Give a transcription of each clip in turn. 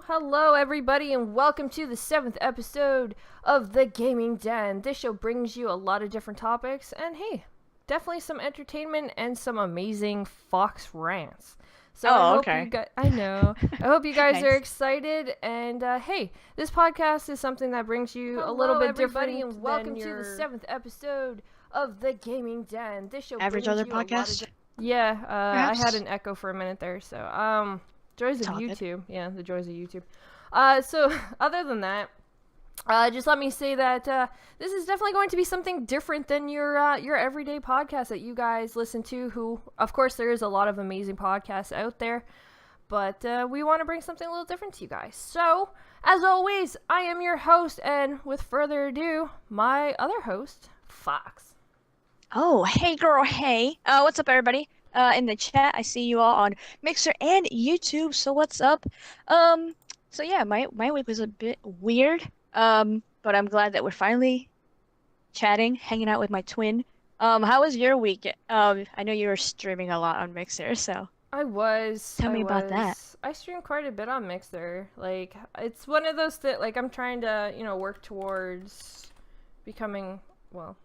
Hello, everybody, and welcome to the 7th episode of The Gaming Den. This show brings you a lot of different topics, and hey, definitely some entertainment and some amazing Fox rants. So I hope you guys Nice. are excited, and hey, this podcast is something that brings you a little bit everybody, different and welcome than to your the 7th episode of The Gaming Den. This show Average brings other you a lot of podcast? Yeah, I Perhaps? had an echo for a minute there, so joys of It's all good. YouTube. Yeah, the joys of YouTube. So other than that, just let me say that this is definitely going to be something different than your everyday podcast that you guys listen to. Who, of course, there is a lot of amazing podcasts out there, but we want to bring something a little different to you guys. So, as always, I am your host, and with further ado, my other host, Fox. Oh, hey girl, hey. What's up everybody? In the chat, I see you all on Mixer and YouTube, so what's up? So yeah, my week was a bit weird. But I'm glad that we're finally chatting, hanging out with my twin. How was your week? I know you were streaming a lot on Mixer, so Tell me about that. I stream quite a bit on Mixer. Like, it's one of those that, like, I'm trying to, work towards becoming, well,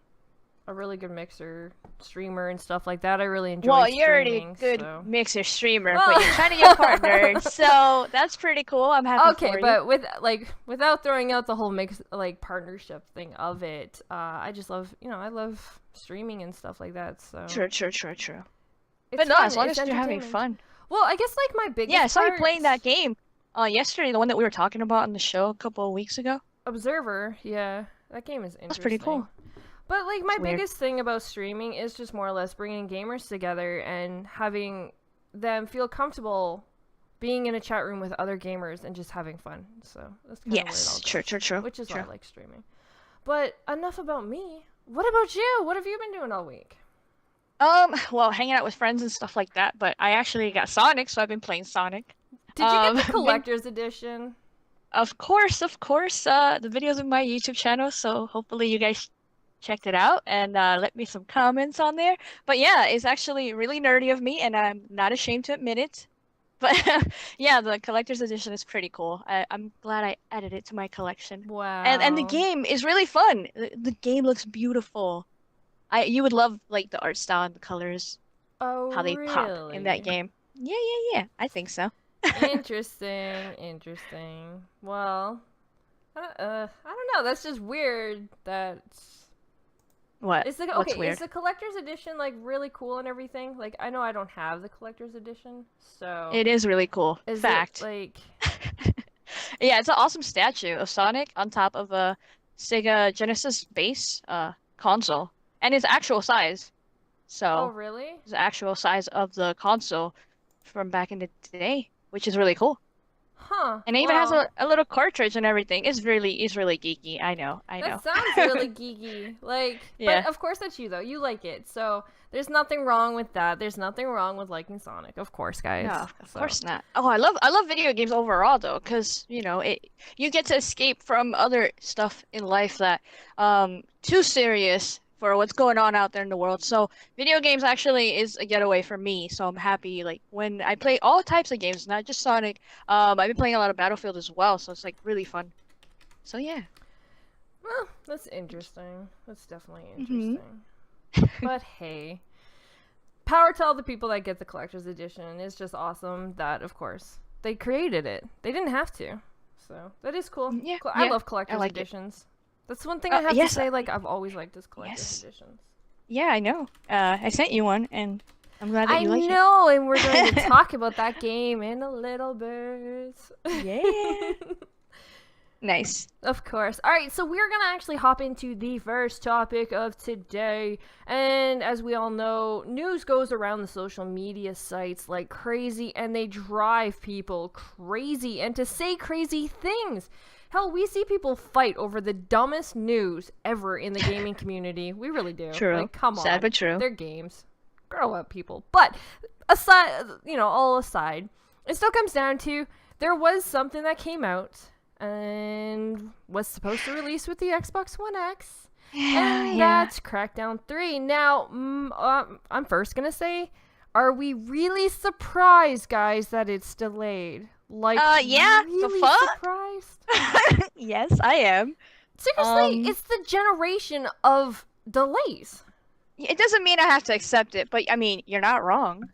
a really good Mixer streamer and stuff like that. I really enjoy Well, you're already a streaming, good so. Mixer streamer, Well- but you're trying to get partnered, so that's pretty cool. I'm happy Okay, for you. but without throwing out the whole partnership thing of it, I just love, I love streaming and stuff like that, so. True. It's But no, fun, as long it's as you're having entertainment. fun. Well, I guess, like, my biggest Yeah, I saw you playing that part- game yesterday, the one that we were talking about on the show a couple of weeks ago. Observer, yeah. That game is interesting. That's pretty cool. But, like, my It's weird. biggest thing about streaming is just more or less bringing gamers together and having them feel comfortable being in a chat room with other gamers and just having fun. So, that's kind of where it all Yes, goes. true. Which is why true. I like streaming. But enough about me. What about you? What have you been doing all week? Well, hanging out with friends and stuff like that, but I actually got Sonic, so I've been playing Sonic. Did you get the been- collector's edition? Of course, the video's in my YouTube channel, so hopefully you guys checked it out and let me some comments on there. But yeah, it's actually really nerdy of me, and I'm not ashamed to admit it. But yeah, the collector's edition is pretty cool. I'm glad I added it to my collection. Wow. And the game is really fun. The game looks beautiful. You would love like the art style and the colors, Oh, how they pop in that really? game. Yeah. I think so. Interesting. Well, I don't know. That's just weird. What? Is What's weird? Is the collector's edition like really cool and everything? Like, I know I don't have the collector's edition, so It is really cool. is Fact. it like Yeah, it's an awesome statue of Sonic on top of a Sega Genesis base console, and it's actual size. oh So really? it's the actual size of the console from back in the day, which is really cool. Huh. And it even has well, a little cartridge and everything. It's really geeky. I know. that sounds really geeky. Like, Yeah. but of course that's you though. You like it, so there's nothing wrong with that. There's nothing wrong with liking Sonic, of course, guys. No, of So- course not. Oh, I love video games overall though, because you get to escape from other stuff in life that too serious for what's going on out there in the world. So video games actually is a getaway for me. So I'm happy like when I play all types of games, not just Sonic. I've been playing a lot of Battlefield as well, so it's like really fun. So yeah. Well, that's interesting. That's definitely Mhm. interesting. But hey, power to all the people that get the collector's edition. It's just awesome that, of course, they created it. They didn't have to. So that is cool. Yeah, I yeah, love collector's like it. editions. That's one thing I have yes, to say. Like, I've always liked this collector's yes. editions. Yeah, I know. I sent you one, and I'm glad that I you like know, and we're going to talk about that game in a little bit. Yeah. Nice. Of course. All right, so we're going to actually hop into the first topic of today. And as we all know, news goes around the social media sites like crazy, and they drive people crazy and to say crazy things. Hell, we see people fight over the dumbest news ever in the gaming community. We really do. True. Like, come on. Sad but true. They're games. Grow up, people. But aside, all aside, it still comes down to there was something that came out and was supposed to release with the Xbox One X, and that's CrackDown3. Now, I'm first gonna say, are we really surprised, guys, that it's delayed? Like, Yeah, the really fuck? surprised? Yes, I am. Seriously, it's the generation of delays. It doesn't mean I have to accept it, but I mean, you're not wrong.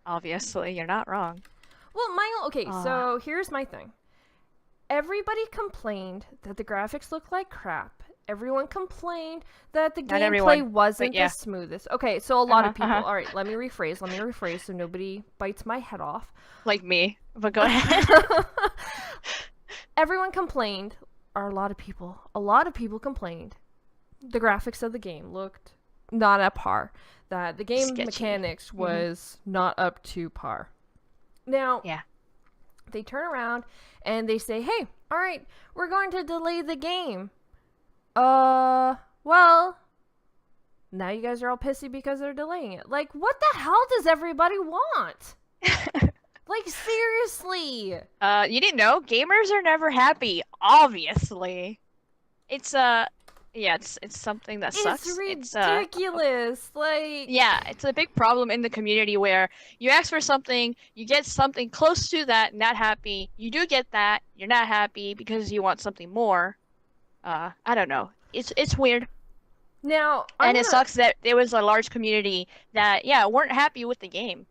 Obviously, you're not wrong. Well, okay, so here's my thing. Everybody complained that the graphics looked like crap. Everyone complained that the gameplay wasn't the smoothest. Okay, so a lot of people. All right, let me rephrase so nobody bites my head off. Like me, but go ahead. Everyone complained, or a lot of people complained, the graphics of the game looked not at par. That the game mechanics was not up to par. Now, they turn around and they say, hey, all right, we're going to delay the game. Well, now you guys are all pissy because they're delaying it. Like, what the hell does everybody want? Like, seriously. You didn't know? Gamers are never happy, obviously. It's something that sucks. It's ridiculous. It's a big problem in the community where you ask for something, you get something close to that, not happy. You do get that, you're not happy because you want something more. I don't know. It's weird. Now, it sucks that there was a large community that weren't happy with the game.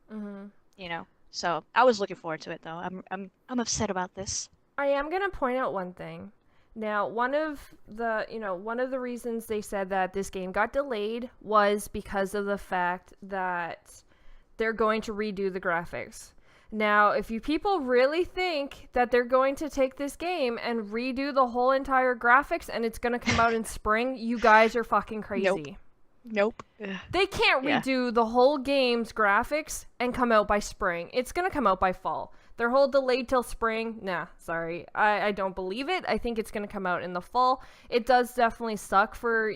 You know. So I was looking forward to it though. I'm upset about this. I am gonna point out one thing. Now, one of the reasons they said that this game got delayed was because of the fact that they're going to redo the graphics. Now, if you people really think that they're going to take this game and redo the whole entire graphics and it's going to come out in spring, you guys are fucking crazy. Nope. They can't redo the whole game's graphics and come out by spring. It's going to come out by fall. Their whole delayed till spring, nah, sorry. I don't believe it. I think it's going to come out in the fall. It does definitely suck for,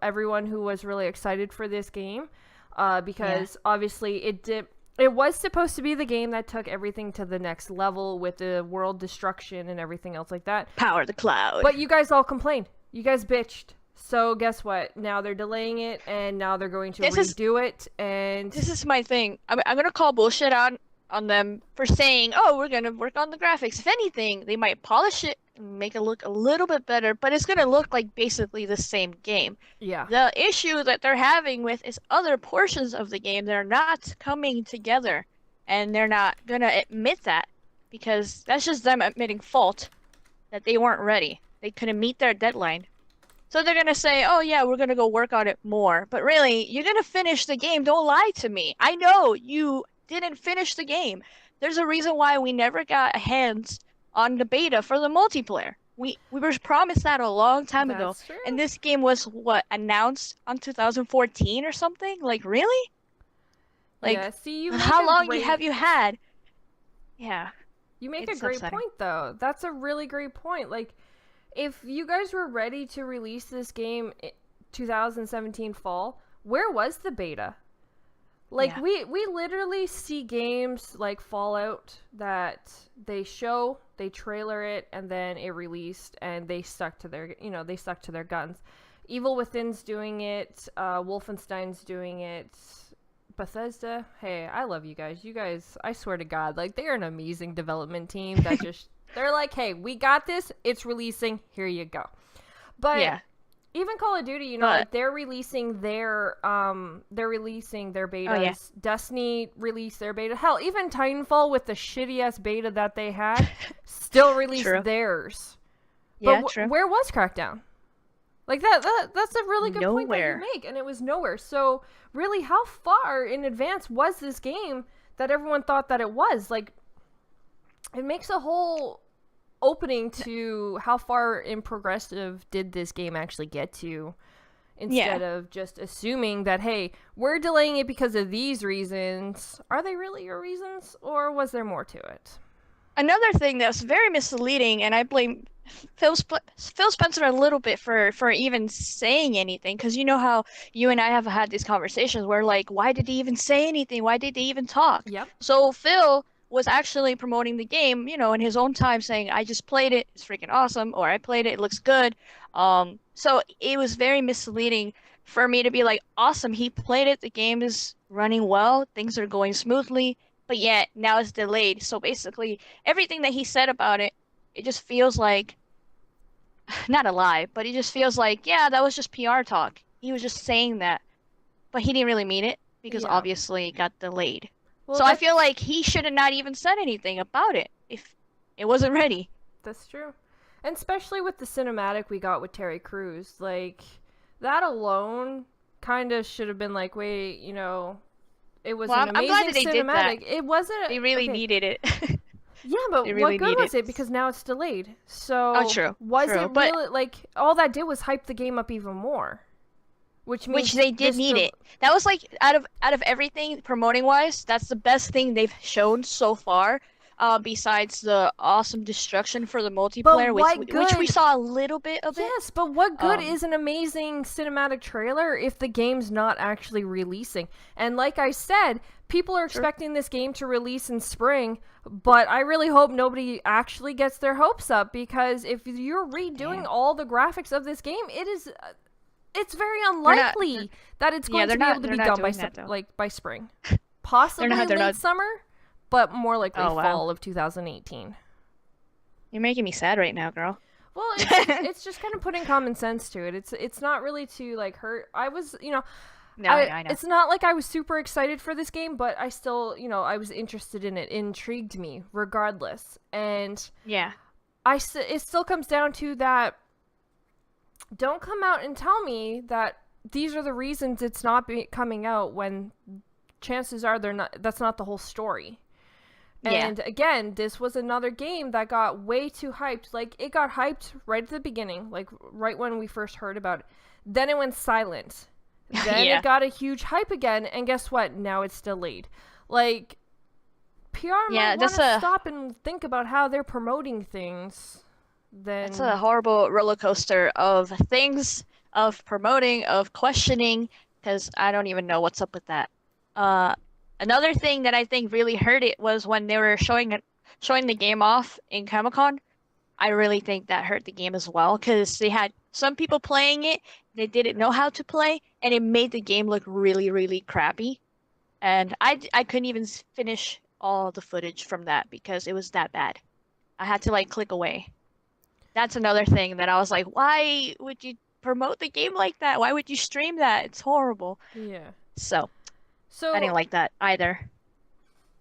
everyone who was really excited for this game. Because obviously it was supposed to be the game that took everything to the next level with the world destruction and everything else like that. Power the cloud. But you guys all complained. You guys bitched. So guess what? Now they're delaying it, and now they're going to redo it. And this is my thing. I'm gonna call bullshit on them for saying, "Oh, we're gonna work on the graphics." If anything, they might polish it and make it look a little bit better, but it's gonna look like basically the same game. Yeah. The issue that they're having with is other portions of the game that are not coming together, and they're not gonna admit that because that's just them admitting fault that they weren't ready. They couldn't meet their deadline. So they're gonna say, oh yeah, we're gonna go work on it more. But really, you're gonna finish the game. Don't lie to me. I know you didn't finish the game. There's a reason why we never got hands on the beta for the multiplayer. We were promised that a long time ago. True. And this game was, announced on 2014 or something? Like, really? Like, yeah, see, how long have you had? Yeah. You make a great point, though. That's a really great point. Like, if you guys were ready to release this game 2017 fall, where was the beta? Like, we literally see games like Fallout that they trailer it, and then it released, and they stuck to their guns. Evil Within's doing it, Wolfenstein's doing it, Bethesda, hey, I love you guys. You guys, I swear to God, like, they're an amazing development team that just... They're like, hey, we got this. It's releasing. Here you go. But even Call of Duty, like they're releasing their betas. Oh, yeah. Destiny released their beta. Hell, even Titanfall with the shitty ass beta that they had still released theirs. Yeah, but true. Where was Crackdown? Like that's a really good point that you make, and it was nowhere. So really, how far in advance was this game that everyone thought that it was? Like, it makes a whole opening to how far in progressive did this game actually get to, instead of just assuming that, hey, we're delaying it because of these reasons. Are they really your reasons, or was there more to it? Another thing that's very misleading, and I blame Phil Spencer a little bit for even saying anything, because you know how you and I have had these conversations where, like, why did he even say anything? Why did they even talk? Yep. So Phil was actually promoting the game, in his own time, saying, I just played it, it's freaking awesome, or I played it looks good. So it was very misleading for me to be like, awesome, he played it, the game is running well, things are going smoothly, but yet now it's delayed. So basically, everything that he said about it, it just feels like not a lie, but it just feels like, yeah, that was just PR talk. He was just saying that, but he didn't really mean it because Yeah. obviously it got delayed. Well, So I feel like he should have not even said anything about it if it wasn't ready. that's true. And especially with the cinematic we got with Terry Crews, like, that alone kind of should have been like, wait, you know, it was Well, an I'm glad amazing that they did that. cinematic. It wasn't. They really okay. needed it. Yeah, but They what really good need was it. it? Because now it's delayed. So Oh, true. was True. it But really like all that did was hype the game up even more? Which means which they did need it. That was like out of everything promoting wise, that's the best thing they've shown so far. Besides the awesome destruction for the multiplayer, which we saw a little bit of it. Yes, but what good Um, is an amazing cinematic trailer if the game's not actually releasing? And like I said, people are expecting this game to release in spring, but I really hope nobody actually gets their hopes up, because if you're redoing all the graphics of this game, it's very unlikely that it's going to be able to be done by spring. Possibly late summer, but more likely fall of 2018. You're making me sad right now, girl. Well, it's just kind of putting common sense to it. It's not really to like hurt. I was, you know, I know. It's not like I was super excited for this game, but I still, you know, I was interested in it. It intrigued me regardless. And yeah, it still comes down to that. Don't come out and tell me that these are the reasons it's not coming out when chances are that's not the whole story. And again, this was another game that got way too hyped. Like, it got hyped right at the beginning, like right when we first heard about it. Then it went silent. Then it got a huge hype again, and guess what? Now it's delayed. Like, PR might want to stop and think about how they're promoting things. That's a horrible roller coaster of things, of promoting, of questioning, because I don't even know what's up with that. Another thing that I think really hurt it was when they were showing the game off in Comic-Con. I really think that hurt the game as well, because they had some people playing it, they didn't know how to play, and it made the game look really, really crappy. And I couldn't even finish all the footage from that because it was that bad. I had to like click away. That's another thing that I was like, why would you promote the game like that? Why would you stream that? It's horrible. Yeah. So I didn't like that either.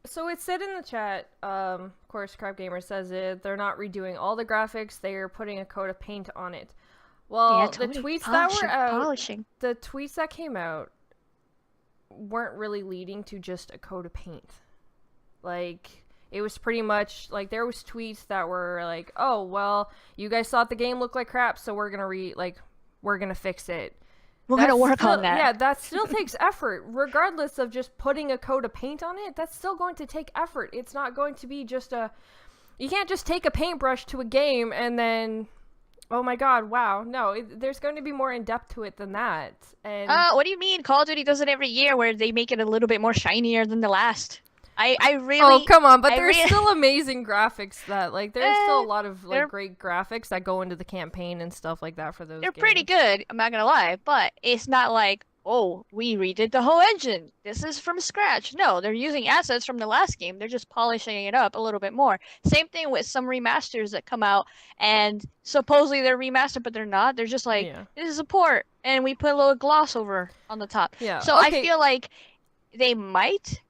So it said in the chat, of course, Crap Gamer says it, they're not redoing all the graphics, they are putting a coat of paint on it. Well, the tweets that were out, the tweets that came out weren't really leading to just a coat of paint. Like, it was pretty much, like, there was tweets that were like, oh, well, you guys thought the game looked like crap, so we're gonna fix it. We're gonna work on that. Yeah, that still takes effort. Regardless of just putting a coat of paint on it, that's still going to take effort. It's not going to be just you can't just take a paintbrush to a game and then, oh my god, wow. No, there's going to be more in-depth to it than that. And what do you mean? Call of Duty does it every year where they make it a little bit more shinier than the last. I really... Oh, come on, but there's still amazing graphics that, like, there's still a lot of, like, great graphics that go into the campaign and stuff like that for those They're games. pretty good, I'm not gonna lie, but it's not like, oh, we redid the whole engine. This is from scratch. No, they're using assets from the last game. They're just polishing it up a little bit more. Same thing with some remasters that come out, and supposedly they're remastered, but they're not. They're just like, this is a port, and we put a little gloss over on the top. Yeah. So I feel like they might,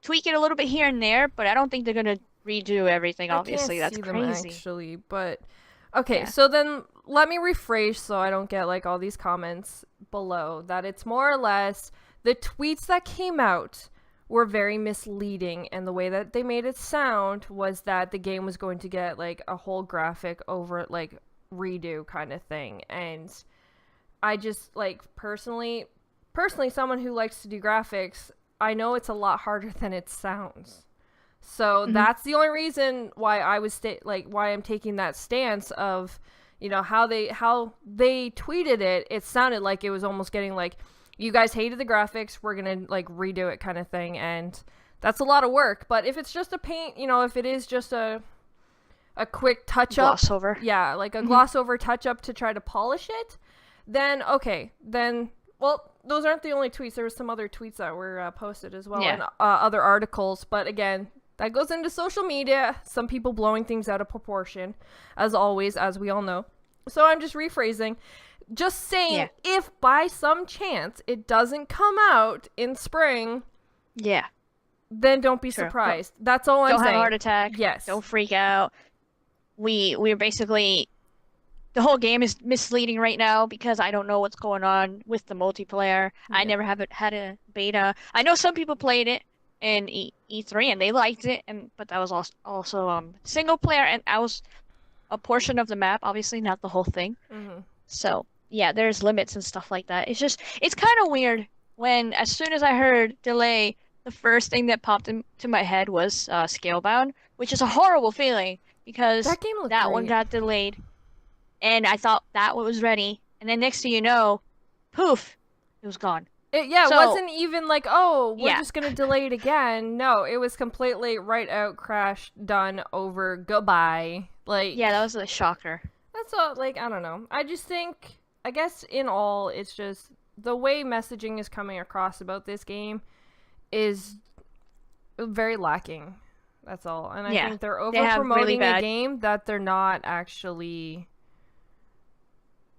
tweak it a little bit here and there, but I don't think they're gonna redo everything. Obviously, that's crazy. Actually, but okay. So then let me rephrase so I don't get like all these comments below. That it's more or less the tweets that came out were very misleading, and the way that they made it sound was that the game was going to get like a whole graphic over like redo kind of thing. And I just like personally someone who likes to do graphics, I know it's a lot harder than it sounds. So that's the only reason why I was why I'm taking that stance of, how they tweeted it. It sounded like it was almost getting like, you guys hated the graphics, we're gonna like redo it kind of thing, and that's a lot of work. But if it's just a paint, if it is just a quick touch up, gloss over, like a gloss over touch up to try to polish it, then okay, then. Well, those aren't the only tweets. There were some other tweets that were posted as well, Yeah. and other articles. But again, that goes into social media. Some people blowing things out of proportion, as always, as we all know. So I'm just rephrasing. Just saying, if by some chance it doesn't come out in spring, then don't be surprised. That's all I'm saying. Don't have a heart attack. Yes. Don't freak out. We're basically, the whole game is misleading right now because I don't know what's going on with the multiplayer. I never had a beta. I know some people played it in E3 and they liked it, but that was also single player, and I was a portion of the map, obviously not the whole thing. So yeah, there's limits and stuff like that. It's kind of weird when, as soon as I heard delay, the first thing that popped into my head was Scalebound, which is a horrible feeling because that one got delayed, and I thought that one was ready, and then next thing you know, poof, it was gone. It wasn't even like, oh, we're just gonna delay it again. No, it was completely right out, crash, done, over, goodbye. Like, yeah, that was a shocker. That's all. Like, I don't know. I just think, I guess in all, it's just the way messaging is coming across about this game is very lacking. That's all. And I think they're over promoting a game that they're not actually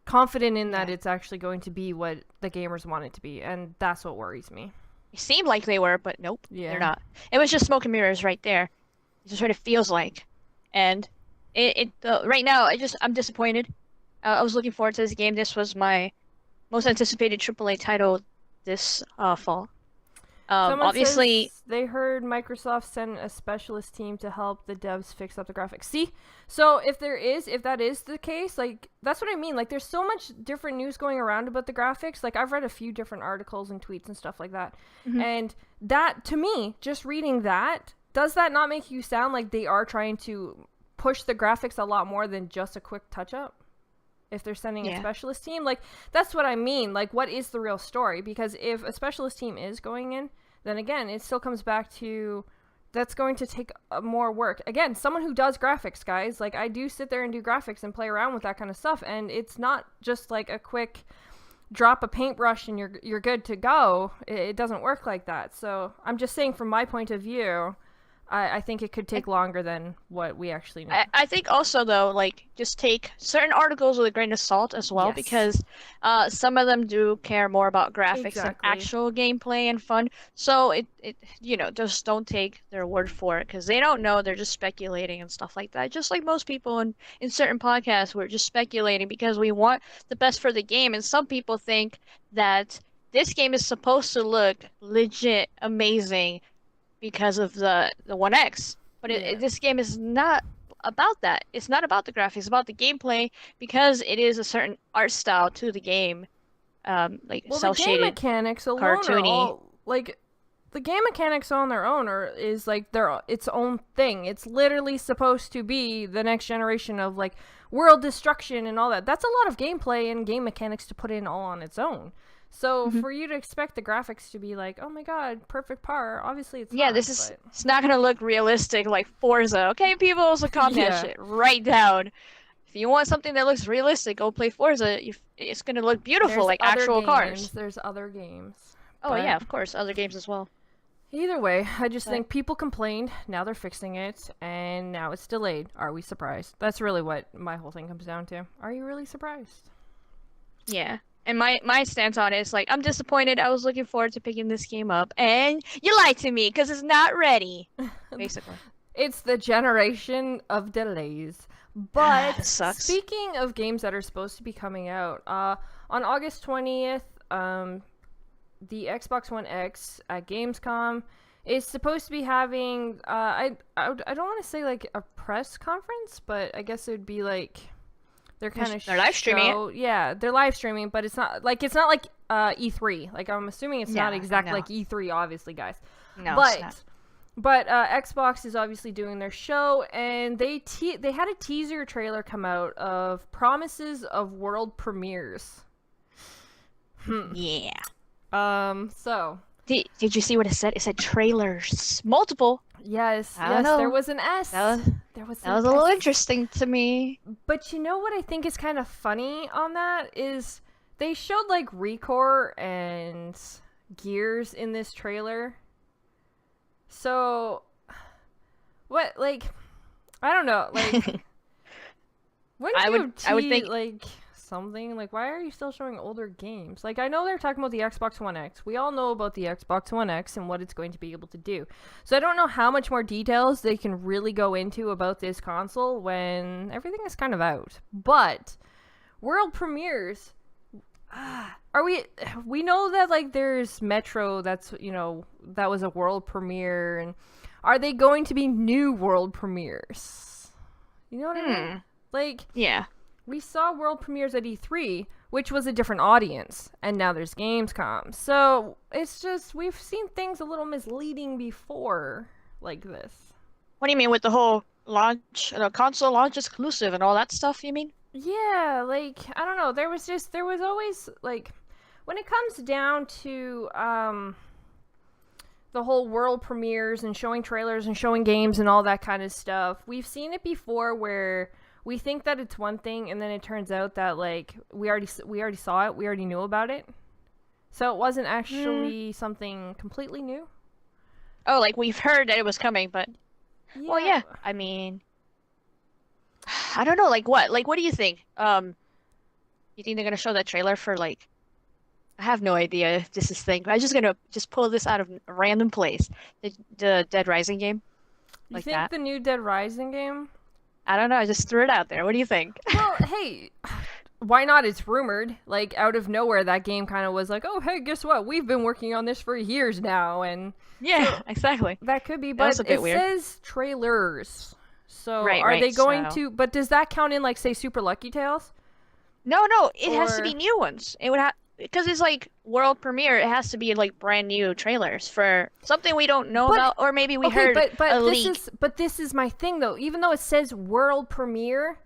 confident in that it's actually going to be what the gamers want it to be, and that's what worries me. It seemed like they were, but nope, they're not. It was just smoke and mirrors right there. It just sort of feels like, and right now I'm disappointed. I was looking forward to this game. This was my most anticipated AAA title this fall. Obviously, they heard Microsoft sent a specialist team to help the devs fix up the graphics. See, so if that is the case, like, that's what I mean. Like, there's so much different news going around about the graphics. Like, I've read a few different articles and tweets and stuff like that. And that, to me, just reading that, does that not make you sound like they are trying to push the graphics a lot more than just a quick touch-up? If they're sending a specialist team, like, that's what I mean. Like, what is the real story? Because if a specialist team is going in, then again, it still comes back to, that's going to take more work. Again, someone who does graphics, guys, like, I do sit there and do graphics and play around with that kind of stuff, and it's not just like a quick drop a paintbrush and you're good to go. It doesn't work like that. So I'm just saying, from my point of view, I think it could take longer than what we actually know. I think also, though, like, just take certain articles with a grain of salt as well, because some of them do care more about graphics than actual gameplay and fun. So it just don't take their word for it, because they don't know. They're just speculating and stuff like that. Just like most people in certain podcasts, we're just speculating because we want the best for the game. And some people think that this game is supposed to look legit amazing because of the One X, but this game is not about that. It's not about the graphics. It's about the gameplay, because it is a certain art style to the game, like cel shaded, the game mechanics alone cartoony. The game mechanics on their own is like its own thing. It's literally supposed to be the next generation of, like, world destruction and all that. That's a lot of gameplay and game mechanics to put in all on its own. So for you to expect the graphics to be like, oh my god, perfect par, obviously it's not. It's not gonna look realistic like Forza. Okay, people, so calm that shit right down. If you want something that looks realistic, go play Forza. It's gonna look beautiful, like actual cars. There's other games. Oh yeah, of course, other games as well. Either way, I just think people complained, now they're fixing it, and now it's delayed. Are we surprised? That's really what my whole thing comes down to. Are you really surprised? Yeah. And my stance on it is, like, I'm disappointed. I was looking forward to picking this game up, and you lied to me because it's not ready, basically. It's the generation of delays. But sucks. Speaking of games that are supposed to be coming out, on August 20th, the Xbox One X at Gamescom is supposed to be having, I don't want to say, like, a press conference, but I guess it would be, like, they're live streaming it. Yeah, they're live streaming, but it's not like E3. Like, I'm assuming it's not exactly like E3, obviously, guys. No, but it's not. But Xbox is obviously doing their show, and they had a teaser trailer come out of promises of world premieres. Yeah. So did you see what it said? It said trailers, multiple. Yes, know. There was an S. That was a little interesting to me. But you know what I think is kind of funny on that is they showed like Recore and Gears in this trailer. So what, like, I don't know, like I would think like something like, why are you still showing older games? Like, I know they're talking about the Xbox One X. We all know about the Xbox One X and what it's going to be able to do. So I don't know how much more details they can really go into about this console when everything is kind of out. But world premieres, we know that like there's Metro, that's, you know, that was a world premiere, and are they going to be new world premieres? You know what I mean? Like, yeah. We saw world premieres at E3, which was a different audience, and now there's Gamescom. So it's just, we've seen things a little misleading before like this. What do you mean with the whole launch, console launch exclusive and all that stuff, you mean? Yeah, like, I don't know. There was always, like, when it comes down to the whole world premieres and showing trailers and showing games and all that kind of stuff, we've seen it before where we think that it's one thing, and then it turns out that, like, we already saw it, we already knew about it. So it wasn't actually something completely new. Oh, like, we've heard that it was coming, but... Yeah. Well, yeah, I mean... I don't know, like, what? Like, what do you think? You think they're gonna show that trailer for, like... I have no idea if this is thing. I'm just gonna pull this out of a random place. The Dead Rising game? You Like think that? the new Dead Rising game? I don't know, I just threw it out there. What do you think? Well, hey, why not? It's rumored. Like, out of nowhere, that game kind of was like, oh, hey, guess what? We've been working on this for years now, and... Yeah, exactly. That could be, That but was a bit it weird. says trailers. So Right, are they right, going so- to... But does that count in, like, say, Super Lucky Tales? No, it has to Or- be new ones. It would have... Because it's like world premiere, it has to be like brand new trailers for something we don't know But- about, or maybe we Okay, heard but a this leak. but this is my thing, though. Even though it says world premiere,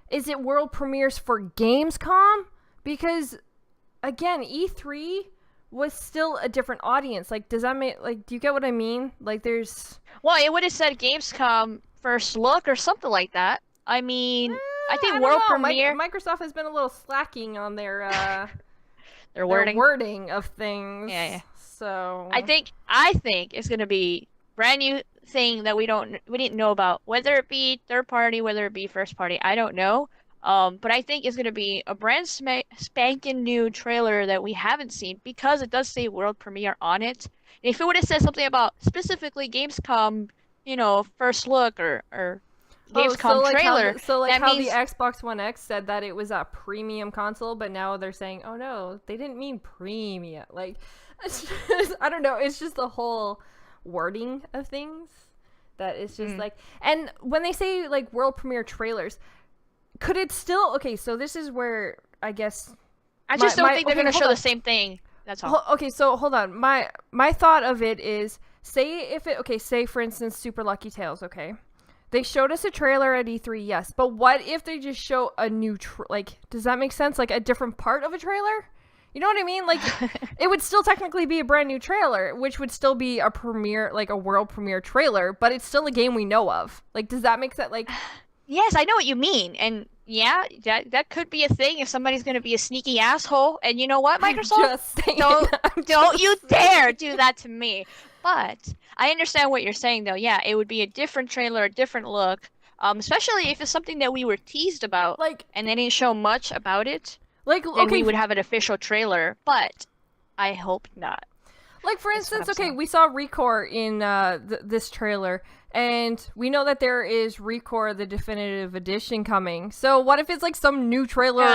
is it world premieres for Gamescom? Because, again, E3 was still a different audience. Like, does that make... Like, do you get what I mean? Like, there's... Well, it would have said Gamescom first look or something like that. I mean, I think don't world know. premiere, Microsoft has been a little slacking on their their wording. wording of things. Yeah. So I think it's gonna be brand new thing that we didn't know about. Whether it be third party, whether it be first party, I don't know. But I think it's gonna be a brand spanking new trailer that we haven't seen because it does say world premiere on it. And if it would have said something about specifically Gamescom, first look or Gamescom trailer, that how means the Xbox One X said that it was a premium console, but now they're saying, oh no, they didn't mean premium. Like, it's just, I don't know. It's just the whole wording of things that is just like, and when they say like world premiere trailers, could it still, okay, so this is where I guess I just don't think they're okay, gonna hold show on. the same thing. That's all. Okay, so hold on. My thought of it is, say for instance Super Lucky Tales, okay? They showed us a trailer at E3, yes, but what if they just show a new like, does that make sense? Like a different part of a trailer? You know what I mean? Like, it would still technically be a brand new trailer, which would still be a premiere, like a world premiere trailer, but it's still a game we know of. Like, does that make sense? Like, Yes, I know what you mean, and yeah, that could be a thing if somebody's gonna be a sneaky asshole. And you know what, Microsoft? just saying. Don't you dare do that to me. But I understand what you're saying, though. Yeah, it would be a different trailer, a different look, especially if it's something that we were teased about, Like, and they didn't show much about it. like, Then okay, we would have an official trailer, but I hope not. like for That's what instance, I'm okay, saying. we saw Recore in this trailer, and we know that there is Recore the definitive edition coming. So what if it's like some new trailer of,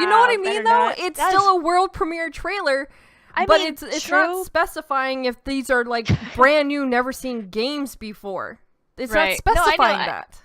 you know what I mean? Better Though not. it's That's- still a world premiere trailer. I But mean, it's not true. specifying if these are like brand new, never seen games before. It's Right. not No, I know. specifying that.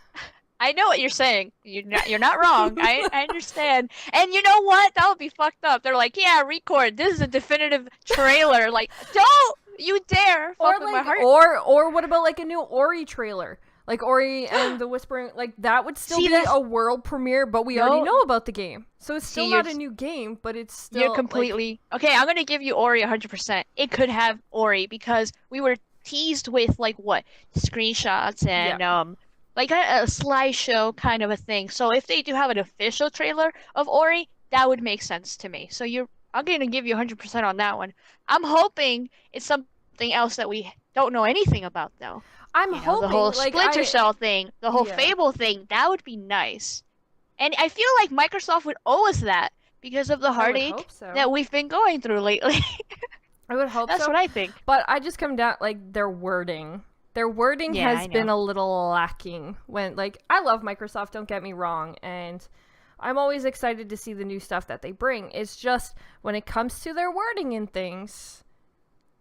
I know what you're saying. You're not wrong. I understand. And you know what? That would be fucked up. They're like, yeah, record. This is a definitive trailer. Like, don't you dare Or fuck with my like, heart. or what about like a new Ori trailer? Like Ori and the Whispering, like that would still See, be that's- a world premiere, but we already know about the game. So it's still See, not you're- a new game, but it's still You're like, completely okay. I'm gonna give you Ori 100%. It could have Ori because we were teased with like what screenshots and like a slideshow kind of a thing. So if they do have an official trailer of Ori, that would make sense to me. So I'm gonna give you 100% on that one. I'm hoping it's something else that we don't know anything about, though. I'm You know, the hoping, whole like, Splinter Cell thing, the whole Yeah. Fable thing, that would be nice. And I feel like Microsoft would owe us that because of the I would heartache hope so. that we've been going through lately. I would hope That's so. what I think. But I just come down, like, their wording. Their wording Yeah, I has know. been a little lacking. When, like, I love Microsoft, don't get me wrong, and I'm always excited to see the new stuff that they bring. It's just, when it comes to their wording and things,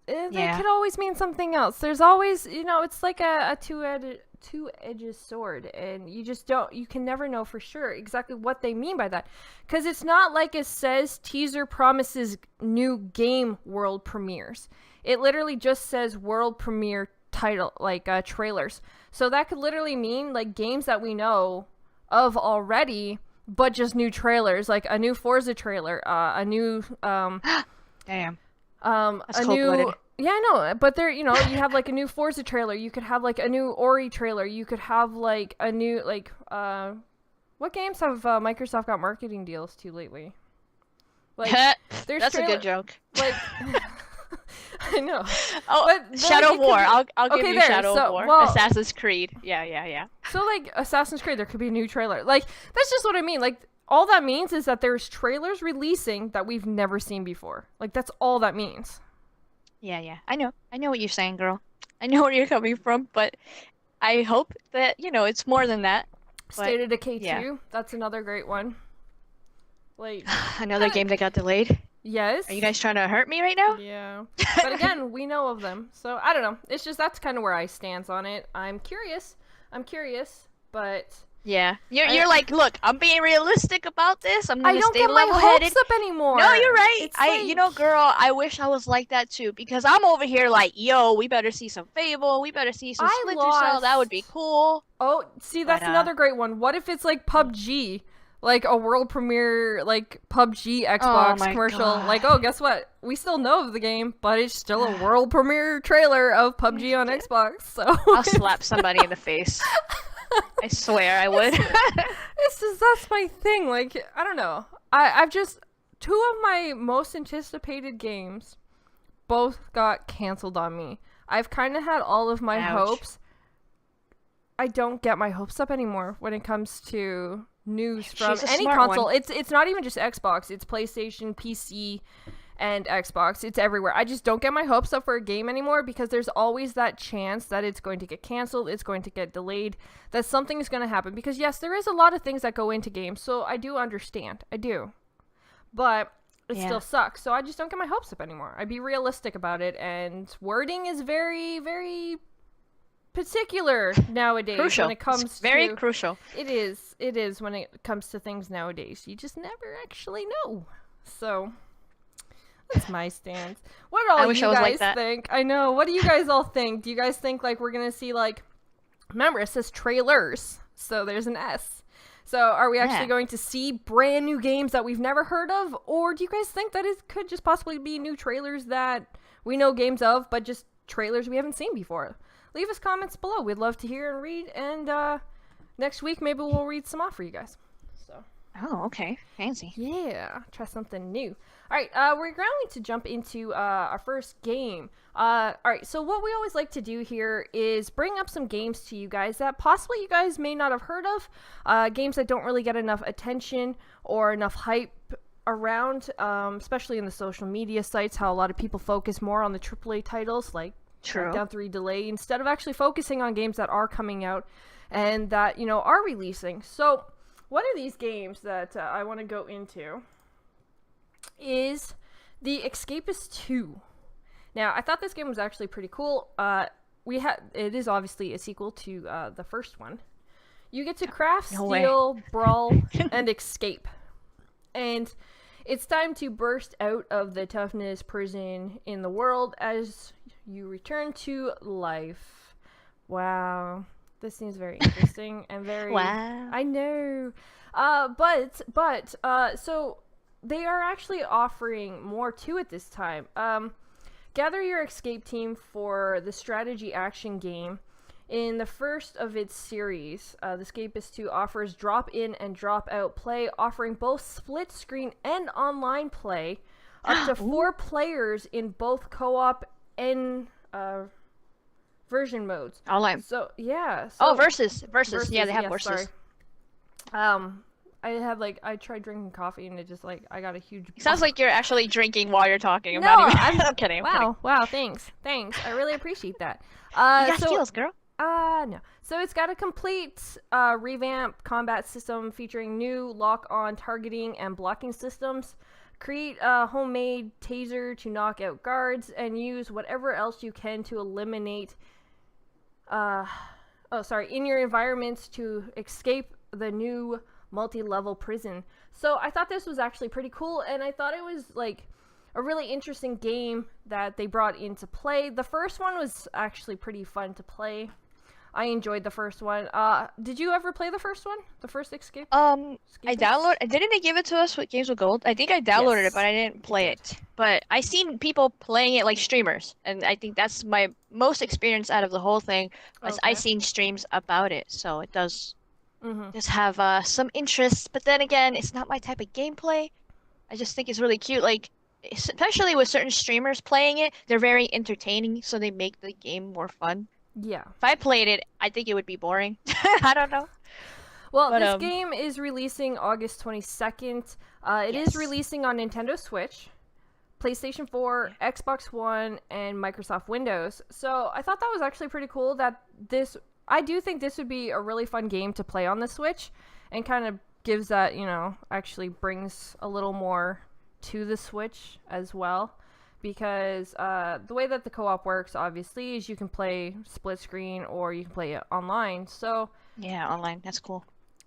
they Yeah. could always mean something else. There's always, you know, it's like a two-edged sword, and you can never know for sure exactly what they mean by that, because it's not like it says teaser promises new game world premieres. It literally just says world premiere title, like trailers. So that could literally mean like games that we know of already, but just new trailers, like a new Forza trailer, a new Damn. a That's new cold-blooded. yeah, I know, but there, you know, you have like a new Forza trailer, you could have like a new Ori trailer, you could have like a new like what games have Microsoft got marketing deals to lately? Like there's That's a good joke. like I know. Oh, But Shadow like, War. I'll give okay, you there, Shadow so- War. well- Assassin's Creed. Yeah. So like Assassin's Creed, there could be a new trailer. Like that's just what I mean. Like all that means is that there's trailers releasing that we've never seen before. Like that's all that means. Yeah. I know what you're saying, girl. I know where you're coming from, but I hope that, it's more than that. But, State of Decay 2, yeah. that's another great one. Like Another game that got delayed. yes. Are you guys trying to hurt me right now? Yeah. But again, we know of them. So I don't know. It's just that's kind of where I stand on it. I'm curious, but Yeah. You're like, look, I'm being realistic about this. I'm I gonna don't stay get my level-headed. hopes up anymore. No, you're right. It's like- Girl, I wish I was like that too, because I'm over here like, yo, we better see some Fable, we better see some I Splinter Cell. That would be cool. Oh, see, that's But, another great one. What if it's like PUBG? Like a world premiere, like PUBG Xbox my commercial. God. Like, oh, guess what? We still know of the game, but it's still a world premiere trailer of PUBG on Xbox. So I'll slap somebody in the face. I swear I would. it's just that's my thing. Like, I don't know. I've just two of my most anticipated games both got canceled on me. I've kind of had all of my Ouch. hopes. I don't get my hopes up anymore when it comes to news from She's a any smart console. one. It's not even just Xbox. It's PlayStation, PC, and Xbox. It's everywhere. I just don't get my hopes up for a game anymore because there's always that chance that it's going to get canceled, it's going to get delayed, that something is going to happen. Because yes, there is a lot of things that go into games, so I do understand. I do. But it Yeah. still sucks. So I just don't get my hopes up anymore. I be realistic about it, and wording is very, very particular nowadays Crucial. when it comes It's very to crucial. it is when it comes to things nowadays. You just never actually know. So that's my stance. What do I all wish you I was guys like that. think? I know. What do you guys all think? Do you guys think like we're gonna see like? Remember, it says trailers, so there's an S. So are we actually Yeah. going to see brand new games that we've never heard of, or do you guys think that it could just possibly be new trailers that we know games of, but just trailers we haven't seen before? Leave us comments below. We'd love to hear and read, and next week maybe we'll read some off for you guys. So Oh, okay. Fancy. yeah, try something new. All right, we're going to jump into our first game. All right, so what we always like to do here is bring up some games to you guys that possibly you guys may not have heard of, games that don't really get enough attention or enough hype around, especially in the social media sites, how a lot of people focus more on the AAA titles like True. CrackDown3 delay instead of actually focusing on games that are coming out and that, you know, are releasing. So one of these games that I want to go into is the Escapists 2. Now, I thought this game was actually pretty cool. It is obviously a sequel to the first one. You get to craft, No way. steal, brawl, and escape. And it's time to burst out of the toughest prison in the world as you return to life. Wow. This seems very interesting and very... Wow. I know. So they are actually offering more to it this time. Gather your escape team for the strategy action game In the first of its series, the Escapists 2 offers drop-in and drop-out play, offering both split-screen and online play, up to 4 players in both co-op and version modes. Online. So, yeah. Versus. Yeah, they have versus. Sorry. I tried drinking coffee and it just I got a huge. It sounds like you're actually drinking while you're talking. No, I'm kidding. Wow, thanks. I really appreciate that. You got skills, girl. No. So it's got a complete revamped combat system featuring new lock-on targeting and blocking systems. Create a homemade taser to knock out guards and use whatever else you can to eliminate in your environments to escape the new multi-level prison. So I thought this was actually pretty cool, and I thought it was a really interesting game that they brought into play. The first one was actually pretty fun to play. I enjoyed the first one. Did you ever play the first one? The first Escape? I downloaded. Didn't they give it to us with Games with Gold? I think I downloaded it, but I didn't play it. But I seen people playing it like streamers, and I think that's my most experience out of the whole thing. As I seen streams about it, so it does just have some interest. But then again, it's not my type of gameplay. I just think it's really cute, especially with certain streamers playing it. They're very entertaining, so they make the game more fun. Yeah. If I played it, I think it would be boring. I don't know. Well, this game is releasing August 22nd. It is releasing on Nintendo Switch, PlayStation 4, Xbox One, and Microsoft Windows. So I thought that was actually pretty cool that I do think this would be a really fun game to play on the Switch, and kind of gives that, actually brings a little more to the Switch as well. Because the way that the co-op works, obviously, is you can play split screen or you can play it online. So yeah, online. That's cool.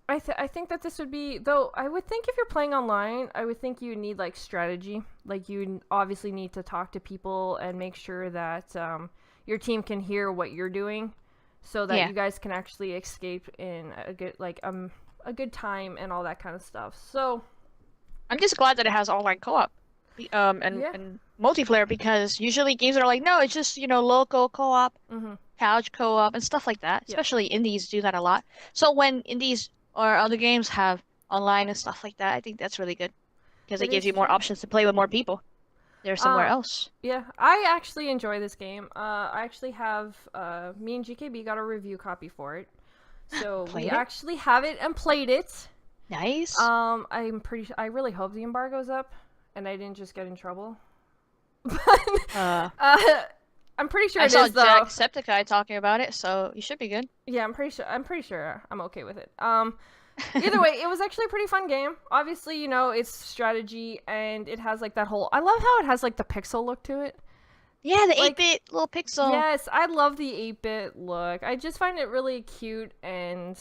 I think that this would be, though I would think if you're playing online, I would think you would need strategy. You obviously need to talk to people and make sure that your team can hear what you're doing, so that you guys can actually escape in a good time and all that kind of stuff. So I'm just glad that it has online co-op. And multiplayer, because usually games are no, it's just local co-op, couch co-op, and stuff like that. Especially indies do that a lot. So when indies or other games have online and stuff like that, I think that's really good, because it gives you more options to play with more people. They're somewhere else. Yeah, I actually enjoy this game. I actually have me and GKB got a review copy for it, so we actually have it and played it. Nice. I really hope the embargo's up and I didn't just get in trouble. I'm pretty sure it is, though. I saw Jacksepticeye talking about it, so you should be good. Yeah, I'm pretty sure I'm okay with it. Either way, it was actually a pretty fun game. Obviously, it's strategy, and it has that whole. I love how it has the pixel look to it. Yeah, the 8-bit little pixel. Yes, I love the 8-bit look. I just find it really cute, and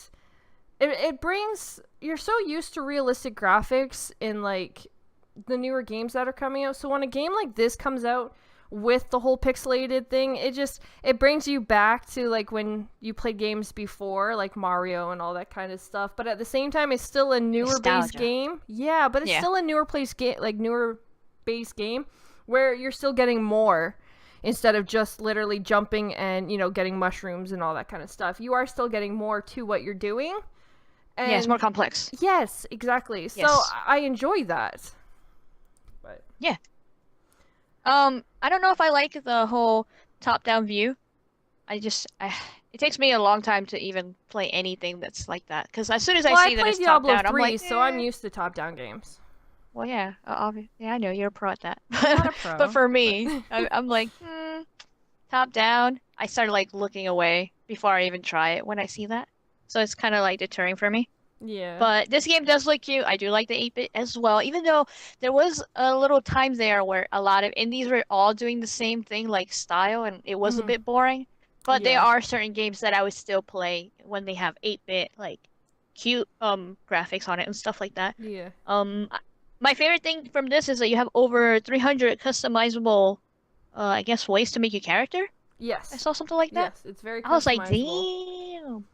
it brings. You're so used to realistic graphics in the newer games that are coming out, so when a game like this comes out with the whole pixelated thing, it brings you back to when you played games before, like Mario and all that kind of stuff. But at the same time, it's still a newer based game. Yeah, but it's still a newer based game where you're still getting more instead of just literally jumping and getting mushrooms and all that kind of stuff. You are still getting more to what you're doing. And it's more complex. Yes, exactly. Yes. So I enjoy that. But yeah. I don't know if I like the whole top-down view. It takes me a long time to even play anything that's like that. Because as soon as I see that it's top-down, I'm like, so I'm used to top-down games. Well, yeah, I know you're a pro at that. Not a pro. But for me, I'm like, top-down. I start looking away before I even try it when I see that. So it's kind of deterring for me. Yeah. But this game does look cute. I do like the 8-bit as well, even though there was a little time there where a lot of indies were all doing the same thing, style, and it was a bit boring. But there are certain games that I would still play when they have 8-bit, cute graphics on it and stuff like that. Yeah. My favorite thing from this is that you have over 300 customizable, I guess, ways to make your character. Yes. I saw something like that. Yes, it's very customizable. I was like, damn.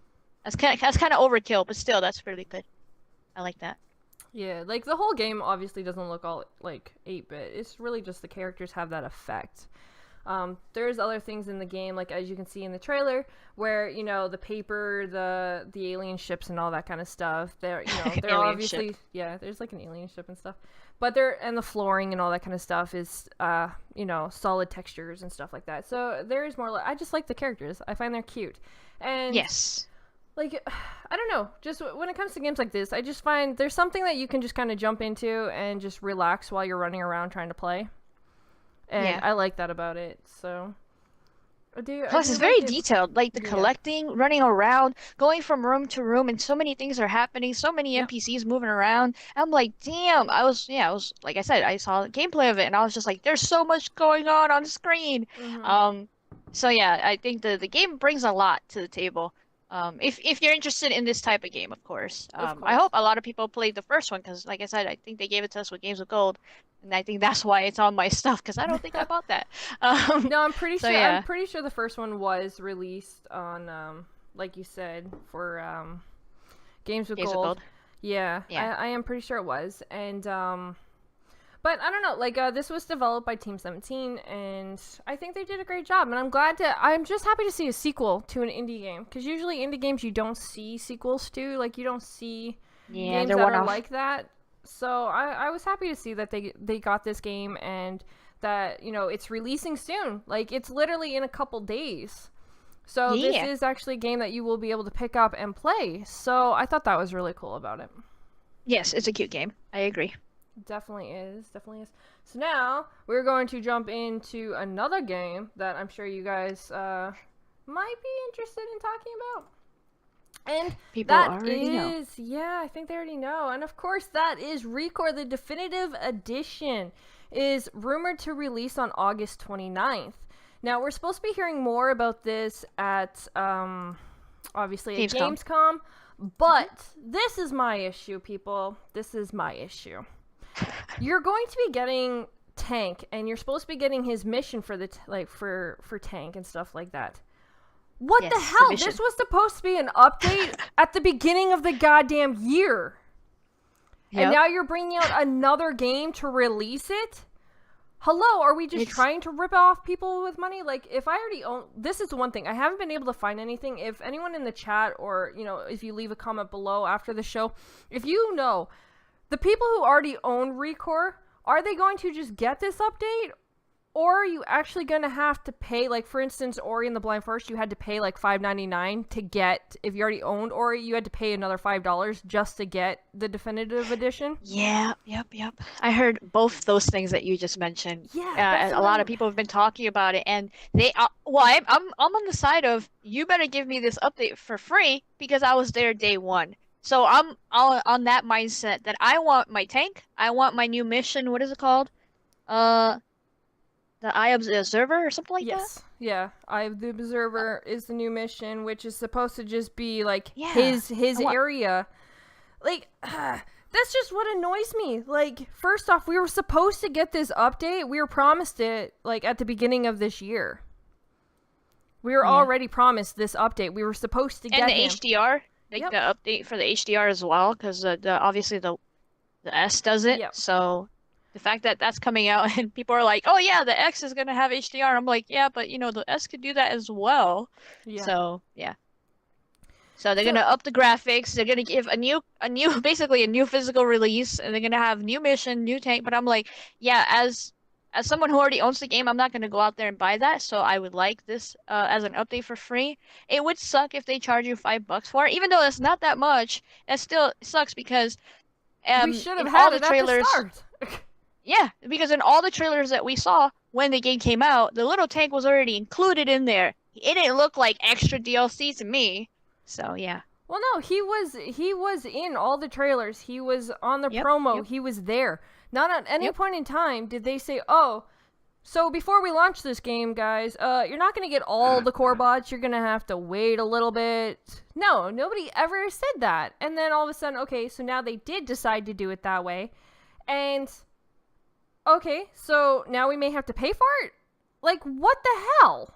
That's kind of overkill, but still, that's really good. I like that. Yeah, the whole game obviously doesn't look all 8-bit. It's really just the characters have that effect. There's other things in the game, like as you can see in the trailer, where, you know, the paper, the alien ships and all that kind of stuff, they're, you know, they're obviously ship. yeah, there's like an alien ship and stuff, but and the flooring and all that kind of stuff is you know, solid textures and stuff like that. So there is more. I just like the characters. I find they're cute, and Yes. like, I don't know, just when it comes to games like this, I just find there's something that you can just kind of jump into and just relax while you're running around trying to play. And Yeah. I like that about it, so... Plus, it's very detailed, like the collecting, running around, going from room to room, and so many things are happening, so many NPCs moving around. I'm like, damn, I was, like I said, I saw the gameplay of it, and I was just like, there's so much going on screen. So yeah, I think the game brings a lot to the table. If you're interested in this type of game, of course. I hope a lot of people played the first one, because like I said, I think they gave it to us with Games of Gold. And I think that's why it's on my stuff, because I don't think I bought that. No, I'm pretty sure. yeah. I'm pretty sure the first one was released on, like you said, for Games with Gold. Yeah, I am pretty sure it was. And but I don't know. Like this was developed by Team 17, and I think they did a great job. And I'm just happy to see a sequel to an indie game, because usually indie games you don't see sequels to. Like you don't see games that are like that. So I was happy to see that they got this game, and that, you know, it's releasing soon. Like, it's literally in a couple days. So this is actually a game that you will be able to pick up and play. So I thought that was really cool about it. Yes, it's a cute game. I agree. Definitely is. Definitely is. So now we're going to jump into another game that I'm sure you guys might be interested in talking about. And people already know. Yeah, I think they already know. And of course, that is Recore, the definitive edition, is rumored to release on August 29th. Now, we're supposed to be hearing more about this at, obviously, at Gamescom. But this is my issue, people. This is my issue. You're going to be getting Tank, and you're supposed to be getting his mission for the for Tank and stuff like that. What the hell? This was supposed to be an update at the beginning of the goddamn year. Yep. And now you're bringing out another game to release it? Hello, are we just trying to rip off people with money? Like, if I already own... This is the one thing. I haven't been able to find anything. If anyone in the chat, or, you know, if you leave a comment below after the show, if you know, the people who already own Recore, are they going to just get this update? Or are you actually going to have to pay, like, for instance, Ori and the Blind Forest, you had to pay, like, $5.99 to get, if you already owned Ori, you had to pay another $5 just to get the definitive edition? Yeah, yep. I heard both those things that you just mentioned. Yeah. A lot of people have been talking about it, and they, I'm on the side of, you better give me this update for free, because I was there day one. So I'm on that mindset that I want my tank, I want my new mission, what is it called? The Eye of the Observer or something like that? Yes. Yeah. Eye of the Observer is the new mission, which is supposed to just be, like, his area. Like, that's just what annoys me. Like, first off, we were supposed to get this update. We were promised it, like, at the beginning of this year. We were already promised this update. We were supposed to get And the HDR. Like, the update for the HDR as well, because obviously the S does it. Yep. So... the fact that that's coming out and people are like, oh yeah, the X is going to have HDR. I'm like, yeah, but you know, the S could do that as well. Yeah. So, yeah. So they're going to up the graphics. They're going to give basically a new physical release, and they're going to have new mission, new tank. But I'm like, yeah, as someone who already owns the game, I'm not going to go out there and buy that. So I would like this as an update for free. It would suck if they charge you $5 for it, even though it's not that much. It still sucks because we should have had it at the start. Yeah, because in all the trailers that we saw when the game came out, the little tank was already included in there. It didn't look like extra DLC to me. So, yeah. Well, no, he was in all the trailers. He was on the promo. Yep. He was there. Not at any point in time did they say, oh, so before we launch this game, guys, you're not going to get all the core bots. You're going to have to wait a little bit. No, nobody ever said that. And then all of a sudden, okay, so now they did decide to do it that way. And... okay, so now we may have to pay for it? Like, what the hell?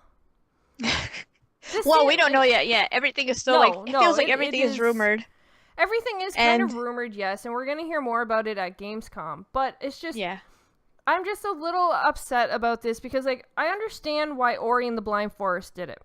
Well, we don't know yet. Yeah, everything is still it feels like everything is rumored. Everything is kind of rumored, yes, and we're going to hear more about it at Gamescom. But it's just, I'm just a little upset about this because, like, I understand why Ori and the Blind Forest did it.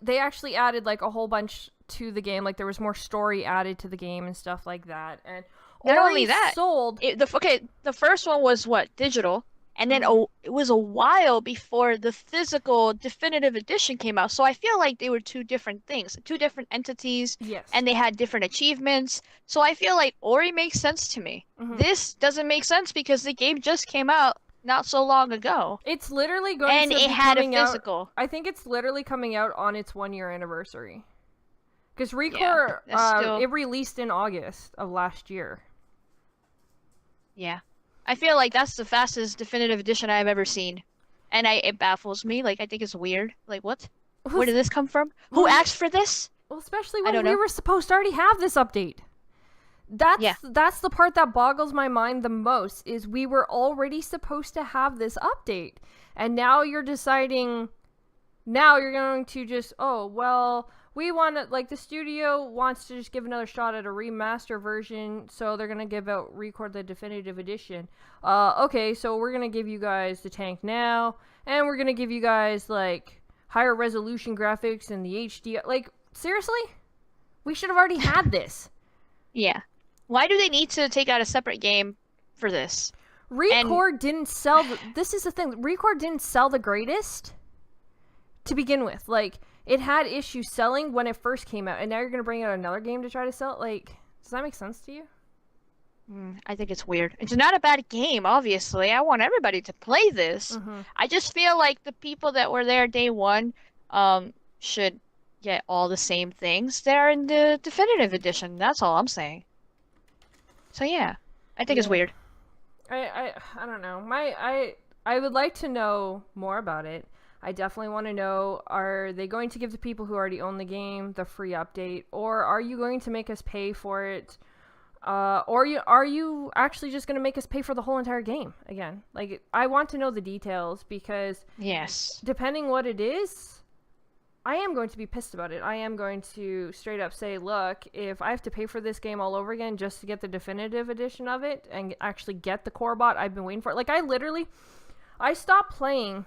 They actually added, like, a whole bunch to the game. Like, there was more story added to the game and stuff like that. And Not Ori only that, sold... the first one was what? Digital. And then it was a while before the physical definitive edition came out. So I feel like they were two different things, two different entities, Yes. and they had different achievements. So I feel like Ori makes sense to me. This doesn't make sense because the game just came out not so long ago. It's literally going to be coming out. I think it's literally coming out on its 1-year anniversary. Because Recore, it released in August of last year. Yeah. I feel like that's the fastest definitive edition I've ever seen. And it baffles me. Like, I think it's weird. Like, what? Where did this come from? Who asked for this? Well, especially when we were supposed to already have this update. That's the part that boggles my mind the most, is we were already supposed to have this update. And now you're deciding, now you're going to just, oh, well, we want to, like, the studio wants to just give another shot at a remaster version, so they're going to give out Record the Definitive Edition. Okay, so we're going to give you guys the tank now, and we're going to give you guys, like, higher resolution graphics and the HD. Like, seriously? We should have already had this. Yeah. Why do they need to take out a separate game for this? Recore didn't sell... this is the thing. Recore didn't sell the greatest to begin with. Like, it had issues selling when it first came out, and now you're going to bring out another game to try to sell it? Like, does that make sense to you? I think it's weird. It's not a bad game, obviously. I want everybody to play this. I just feel like the people that were there day one should get all the same things there in the definitive edition. That's all I'm saying. So yeah, I think it's weird. I don't know. I would like to know more about it. I definitely want to know, are they going to give the people who already own the game the free update, or are you going to make us pay for it? Or are you actually just going to make us pay for the whole entire game again? Like, I want to know the details, because depending what it is, I am going to be pissed about it. I am going to straight up say, look, if I have to pay for this game all over again just to get the definitive edition of it and actually get the core bot I've been waiting for. Like, I stopped playing,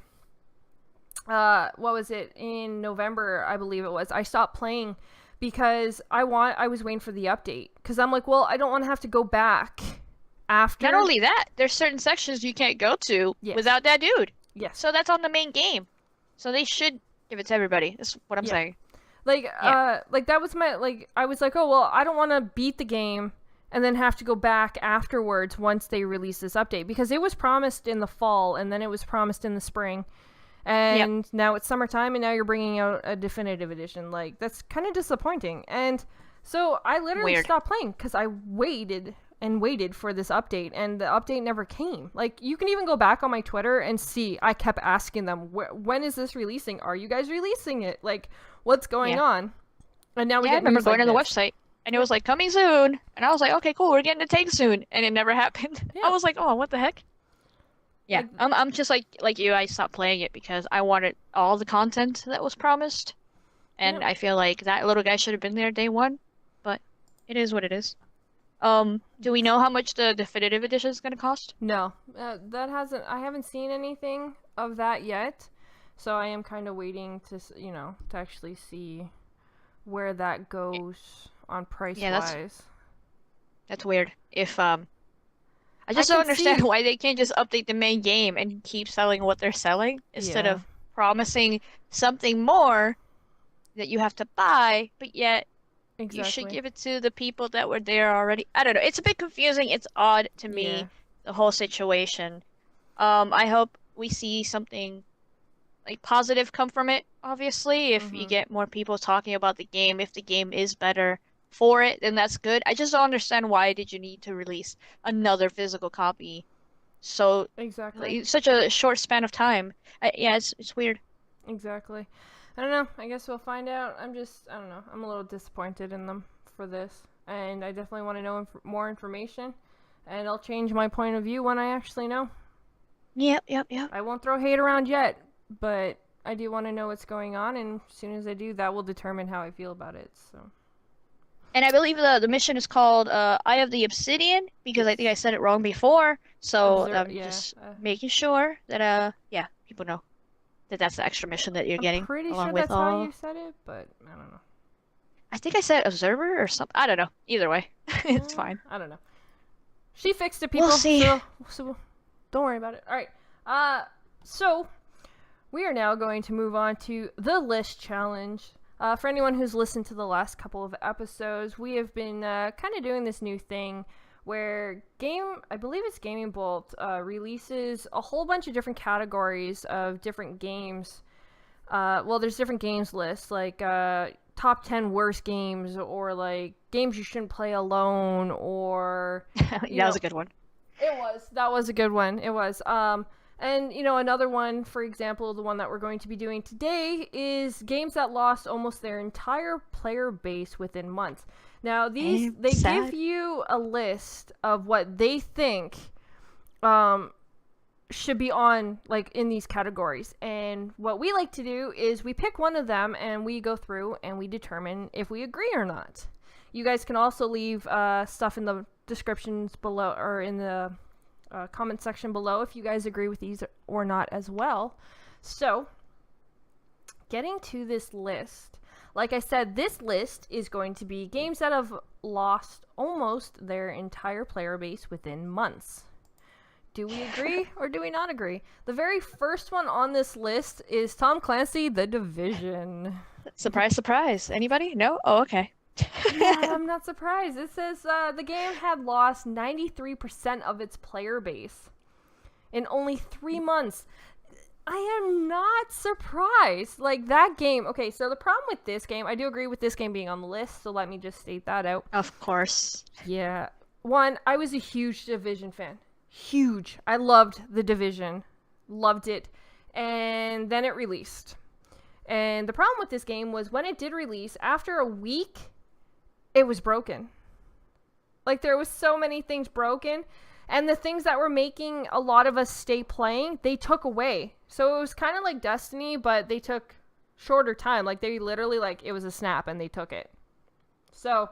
what was it, in November, I believe it was. I stopped playing because I was waiting for the update. Because I'm like, well, I don't want to have to go back after. Not only that, there's certain sections you can't go to without that dude. Yes. So that's on the main game. So they should give it to everybody. That's what I'm saying. Like, like that was my, like, I was like, oh, well, I don't want to beat the game and then have to go back afterwards once they release this update. Because it was promised in the fall, and then it was promised in the spring. And now it's summertime, and now you're bringing out a definitive edition. Like, that's kind of disappointing. And so I literally stopped playing because I waited and waited for this update, and the update never came. Like, you can even go back on my Twitter and see, I kept asking them, when is this releasing? Are you guys releasing it? Like, what's going on? And now we get I remember going to the website, and it was like, coming soon. And I was like, okay, cool, we're getting a tank soon. And it never happened. I was like, oh, what the heck? Yeah, I'm just like you. I stopped playing it because I wanted all the content that was promised. And I feel like that little guy should have been there day one. But it is what it is. Do we know how much the definitive edition is going to cost? No, I haven't seen anything of that yet. So I am kind of waiting to, to actually see where that goes on price-wise. That's weird. If, I just don't understand why they can't just update the main game and keep selling what they're selling instead of promising something more that you have to buy, but yet you should give it to the people that were there already. I don't know. It's a bit confusing. It's odd to me, the whole situation. I hope we see something like positive come from it, obviously. If you get more people talking about the game, if the game is better for it, then that's good. I just don't understand, why did you need to release another physical copy so such a short span of time? Yeah, it's weird. Exactly. I don't know. I guess we'll find out. I don't know. I'm a little disappointed in them for this. And I definitely want to know more information. And I'll change my point of view when I actually know. Yep. I won't throw hate around yet, but I do want to know what's going on. And as soon as I do, that will determine how I feel about it. So. And I believe the mission is called Eye of the Obsidian because I think I said it wrong before. So I'm Yeah. just making sure that yeah, people know that that's the extra mission that you're I'm getting pretty along sure with that's all. how you said it, but I don't know. I think I said observer or something. I don't know. Either way, it's fine. I don't know. She fixed it, people. We'll see. So don't worry about it. All right. So we are now going to move on to the list challenge. For anyone who's listened to the last couple of episodes, we have been kind of doing this new thing where I believe it's Gaming Bolt, releases a whole bunch of different categories of different games. Well, there's different games lists, like top 10 worst games, or like games you shouldn't play alone, or That was a good one. That was a good one. It was. And, another one, for example, the one that we're going to be doing today is games that lost almost their entire player base within months. Now, they give you a list of what they think should be on, like, in these categories. And what we like to do is we pick one of them and we go through and we determine if we agree or not. You guys can also leave stuff in the descriptions below, or in the comment section below, if you guys agree with these or not as well. So, getting to this list, like I said, this list is going to be games that have lost almost their entire player base within months. Do we agree or do we not agree? The very first one on this list is Tom Clancy: The Division. Surprise, surprise. Anybody? No? Oh, okay. Yeah, I'm not surprised. It says the game had lost 93% of its player base in only 3 months. I am not surprised. Like, that game... Okay, so the problem with this game... I do agree with this game being on the list, so let me just state that out. Of course. Yeah. One, I was a huge Division fan. Huge. I loved The Division. Loved it. And then it released. And the problem with this game was when it did release, after a week... it was broken. Like, there was so many things broken, and the things that were making a lot of us stay playing, they took away. So it was kind of like Destiny, but they took shorter time. Like, they literally, like, it was a snap and they took it. So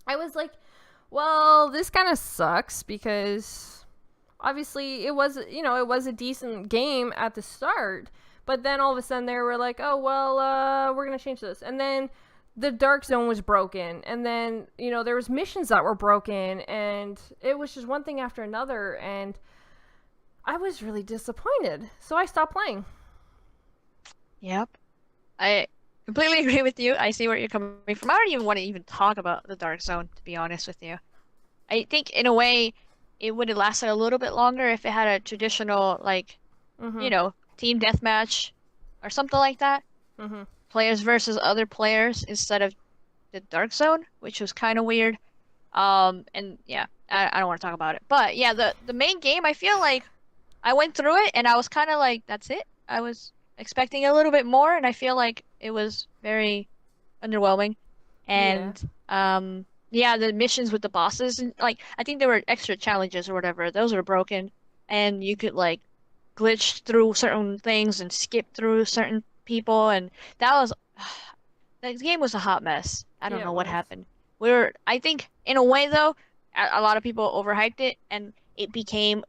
I was like, well, this kind of sucks, because obviously it was, it was a decent game at the start, but then all of a sudden they were like, oh, well, we're going to change this. And then the Dark Zone was broken, and then, there was missions that were broken, and it was just one thing after another, and I was really disappointed, so I stopped playing. Yep. I completely agree with you. I see where you're coming from. I don't even want to even talk about the Dark Zone, to be honest with you. I think, in a way, it would have lasted a little bit longer if it had a traditional, like, team deathmatch or something like that. Mm-hmm. Players versus other players instead of the Dark Zone, which was kind of weird. And yeah, I don't want to talk about it. But yeah, the main game, I feel like I went through it and I was kind of like, that's it. I was expecting a little bit more, and I feel like it was very underwhelming. And yeah, the missions with the bosses, and like, I think there were extra challenges or whatever. Those were broken, and you could like glitch through certain things and skip through certain people, and that game was a hot mess. I don't know what happened. I think in a way though, a lot of people overhyped it, and it became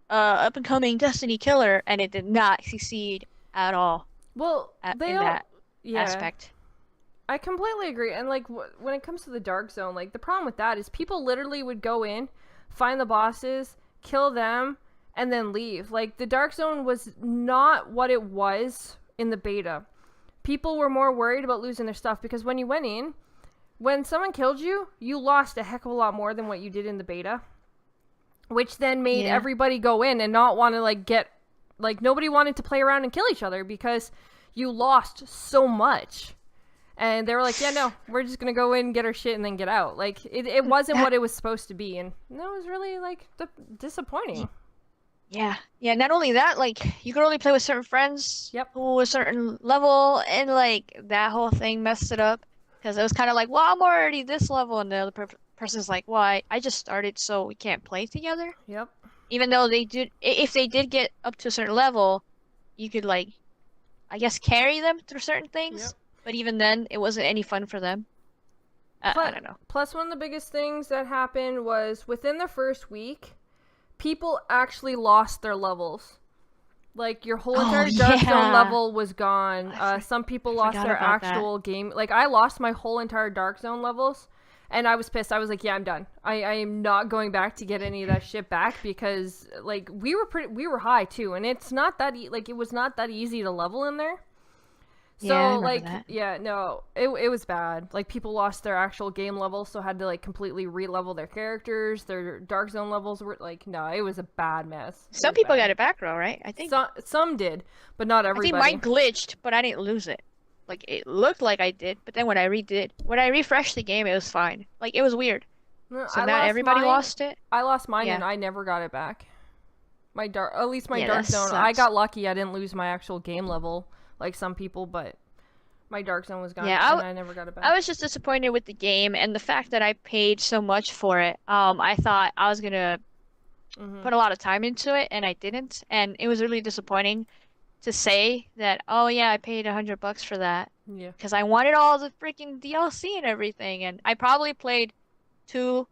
up and coming Destiny killer, and it did not succeed at all. Well, that aspect. I completely agree. And like when it comes to the Dark Zone, like the problem with that is people literally would go in, find the bosses, kill them, and then leave. Like, the Dark Zone was not what it was in the beta. People were more worried about losing their stuff, because when you went in, when someone killed you, you lost a heck of a lot more than what you did in the beta, which then made everybody go in and not want to nobody wanted to play around and kill each other because you lost so much. And they were like, yeah, no, we're just gonna go in and get our shit and then get out. Like, it wasn't what it was supposed to be, and that was really like disappointing. Yeah, not only that, like, you could only play with certain friends who a certain level, and, like, that whole thing messed it up, because it was kind of like, well, I'm already this level, and the other person's like, well, I just started, so we can't play together. Yep. Even though if they did get up to a certain level, you could, like, I guess carry them through certain things, but even then, it wasn't any fun for them. I don't know. Plus, one of the biggest things that happened was within the first week, people actually lost their levels. Like, your whole entire Dark Zone level was gone. Some people lost their actual game. Like, I lost my whole entire Dark Zone levels, and I was pissed. I was like, yeah, I'm done. I am not going back to get any of that shit back because, like, we were high, too, and it's not that, it was not that easy to level in there. So, it was bad. Like, people lost their actual game levels, so had to, like, completely re-level their characters. Their Dark Zone levels were, like, no, it was a bad mess. Some people got it back, though, right? I think some did, but not everybody. I think mine glitched, but I didn't lose it. Like, it looked like I did, but then when I refreshed the game, it was fine. Like, it was weird. So not everybody lost it? I lost mine, and I never got it back. At least my Dark Zone. I got lucky. I didn't lose my actual game level like some people, but my Dark Zone was gone, and I never got it back. I was just disappointed with the game, and the fact that I paid so much for it. I thought I was gonna put a lot of time into it, and I didn't, and it was really disappointing to say that, oh yeah, I paid $100 for that. Yeah. Because I wanted all the freaking DLC and everything, and I probably played 2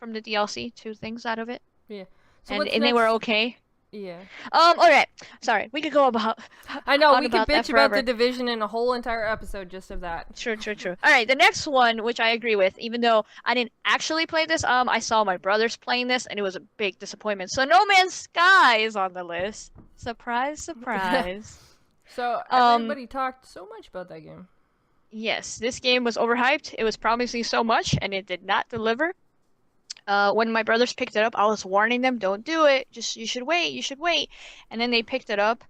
from the DLC, 2 things out of it. Yeah. So and they were okay. Yeah. Okay. Sorry, we could go about. I know we could bitch about the Division in a whole entire episode just of that. True. All right, the next one, which I agree with, even though I didn't actually play this, I saw my brothers playing this, and it was a big disappointment. So No Man's Sky is on the list. Surprise, surprise. So everybody talked so much about that game. Yes, this game was overhyped. It was promising so much, and it did not deliver. When my brothers picked it up, I was warning them, don't do it. You should wait. And then they picked it up.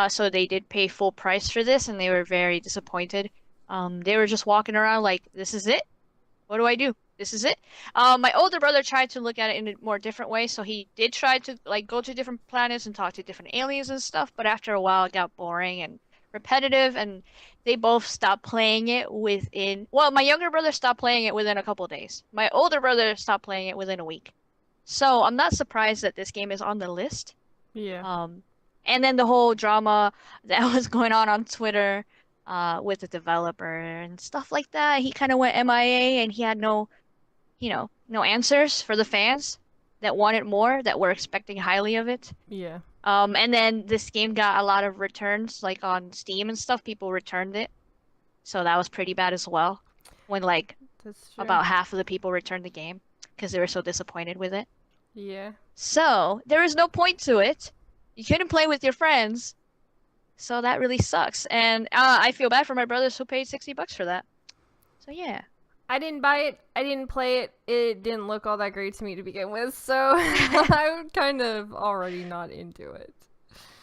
So they did pay full price for this, and they were very disappointed. They were just walking around like, this is it? What do I do? This is it? My older brother tried to look at it in a more different way, so he did try to like go to different planets and talk to different aliens and stuff, but after a while it got boring and repetitive, and they both stopped playing it my younger brother stopped playing it within a couple of days. My older brother stopped playing it within a week. So I'm not surprised that this game is on the list. Yeah. And then the whole drama that was going on Twitter with the developer and stuff like that. He kind of went MIA, and he had no answers for the fans that wanted more, that were expecting highly of it. Yeah. And then this game got a lot of returns, like on Steam and stuff. People returned it, so that was pretty bad as well. When about half of the people returned the game because they were so disappointed with it. Yeah. So there is no point to it. You couldn't play with your friends, so that really sucks. And I feel bad for my brothers who paid $60 for that. So yeah. I didn't buy it. I didn't play it. It didn't look all that great to me to begin with, so I'm kind of already not into it.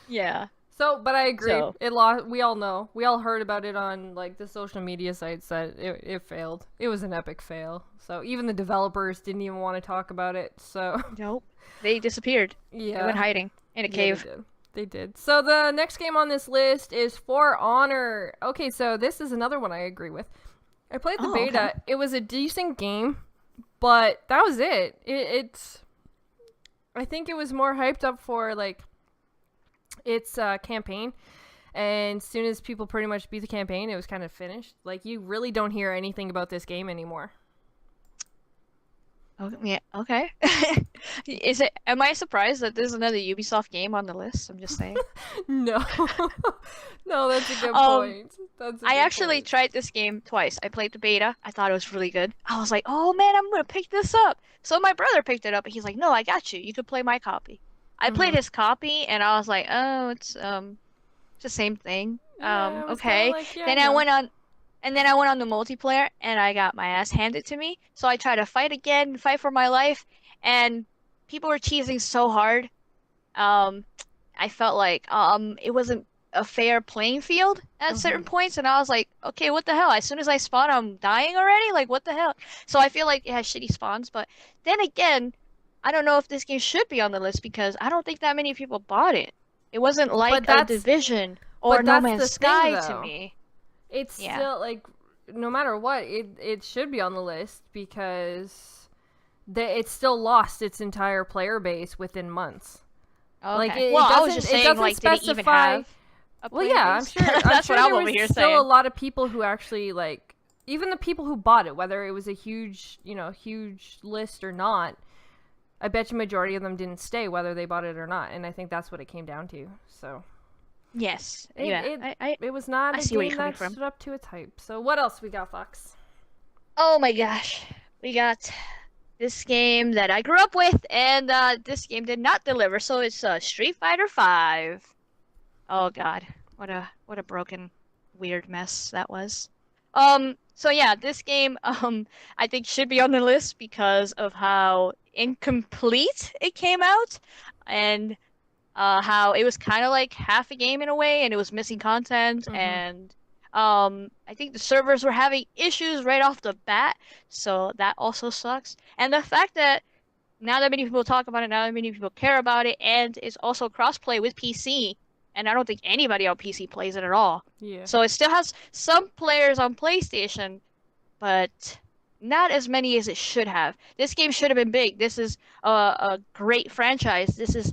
Yeah. So, but I agree. It lost. We all know. We all heard about it on like the social media sites that it failed. It was an epic fail. So even the developers didn't even want to talk about it. So nope. They disappeared. Yeah. They went hiding in a cave. They did. So the next game on this list is For Honor. Okay, so this is another one I agree with. I played the beta. Okay. It was a decent game, but that was it. It's. I think it was more hyped up for like its campaign, and as soon as people pretty much beat the campaign, it was kind of finished. Like you really don't hear anything about this game anymore. Oh, yeah. Okay. Am I surprised that there's another Ubisoft game on the list? I'm just saying. No. No, that's a good point. I actually tried this game twice. I played the beta. I thought it was really good. I was like, oh man, I'm going to pick this up. So my brother picked it up, and he's like, no, I got you. You could play my copy. I played his copy, and I was like, oh, it's the same thing. Yeah, okay. Like, yeah, then I went on the multiplayer, and I got my ass handed to me. So I tried to fight for my life, and people were cheesing so hard. I felt like it wasn't a fair playing field at certain points, and I was like, okay, what the hell? As soon as I spawn, I'm dying already? Like, what the hell? So I feel like it has shitty spawns, but then again, I don't know if this game should be on the list because I don't think that many people bought it. It wasn't like a Division or No Man's Sky to me. It's still, like, no matter what, it should be on the list because it still lost its entire player base within months. Okay. Like, I was just saying, like, did it even have a player base? I'm sure. That's what I'm over here saying. Still a lot of people who actually, like, even the people who bought it, whether it was a huge list or not, I bet you majority of them didn't stay whether they bought it or not, and I think that's what it came down to. So Yes. it was not a game that stood up to its hype. So what else we got, Fox? Oh my gosh. We got this game that I grew up with, and this game did not deliver. So it's Street Fighter V. Oh god. What a broken, weird mess that was. So yeah, this game I think should be on the list because of how incomplete it came out, and how it was kind of like half a game in a way, and it was missing content, and I think the servers were having issues right off the bat, so that also sucks. And the fact that now that many people talk about it, now that many people care about it, and it's also crossplay with PC, and I don't think anybody on PC plays it at all. Yeah. So it still has some players on PlayStation, but not as many as it should have. This game should have been big. This is a great franchise. This is,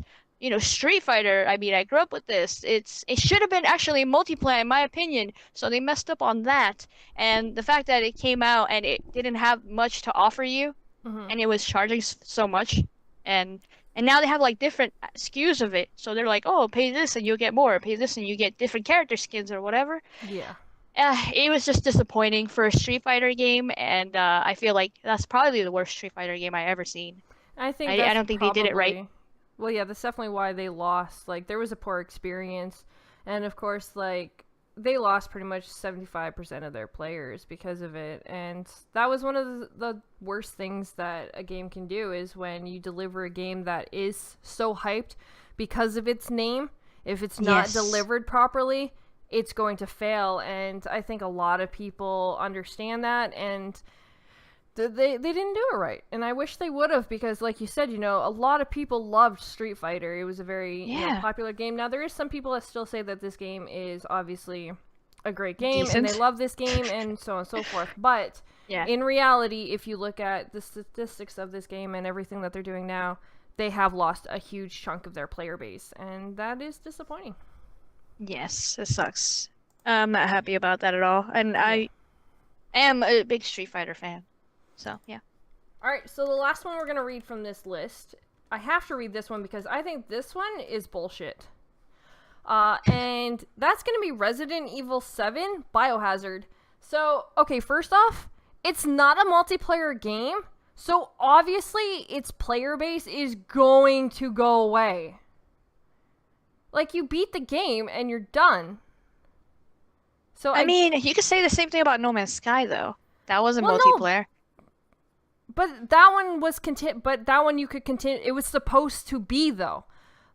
Street Fighter. I mean, I grew up with this. It should have been actually multiplayer, in my opinion. So they messed up on that. And the fact that it came out and it didn't have much to offer you, and it was charging so much, and now they have like different SKUs of it. So they're like, oh, pay this and you'll get more. Pay this and you get different character skins or whatever. Yeah. It was just disappointing for a Street Fighter game, and I feel like that's probably the worst Street Fighter game I've ever seen. I think I don't think they did it right. Well, yeah, that's definitely why they lost. Like, there was a poor experience, and of course, like, they lost pretty much 75% of their players because of it, and that was one of the worst things that a game can do, is when you deliver a game that is so hyped because of its name. If it's not delivered properly, it's going to fail, and I think a lot of people understand that, and they didn't do it right, and I wish they would have, because like you said, a lot of people loved Street Fighter. It was a very popular game. Now, there is some people that still say that this game is obviously a great game, decent, and they love this game, and so on and so forth, but in reality, if you look at the statistics of this game and everything that they're doing now, they have lost a huge chunk of their player base, and that is disappointing. Yes, it sucks. I'm not happy about that at all, and I am a big Street Fighter fan. So, yeah. Alright, so the last one we're going to read from this list, I have to read this one because I think this one is bullshit. And that's going to be Resident Evil 7 Biohazard. So, okay, first off, it's not a multiplayer game, so obviously its player base is going to go away. Like, you beat the game and you're done. So I mean, you could say the same thing about No Man's Sky, though. That wasn't multiplayer. No. But that one was but that one you could continue. It was supposed to be, though.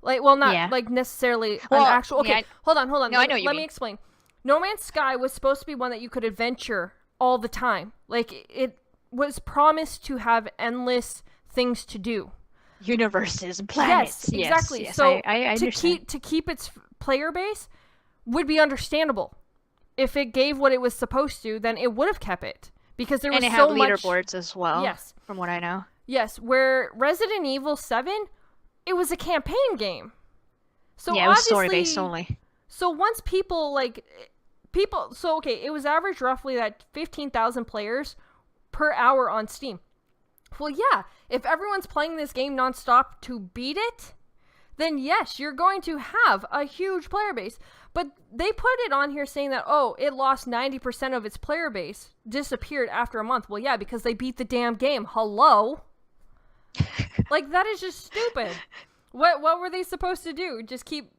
Like, well, not like necessarily an actual. Okay, hold on. No, I know what you mean. Let me explain. No Man's Sky was supposed to be one that you could adventure all the time. Like, it was promised to have endless things to do. Universes, planets. Yes, exactly. Yes, so I understand. to keep its player base would be understandable. If it gave what it was supposed to, then it would have kept it. Because there was so much... And it had leaderboards as well, yes, from what I know. Yes, where Resident Evil 7, it was a campaign game. So yeah, it was story-based only. So once people, so okay, it was average roughly at 15,000 players per hour on Steam. Well, yeah, if everyone's playing this game nonstop to beat it, then yes, you're going to have a huge player base. But they put it on here saying that, oh, it lost 90% of its player base, disappeared after a month. Well, yeah, because they beat the damn game. Hello? Like, that is just stupid. What were they supposed to do? Just keep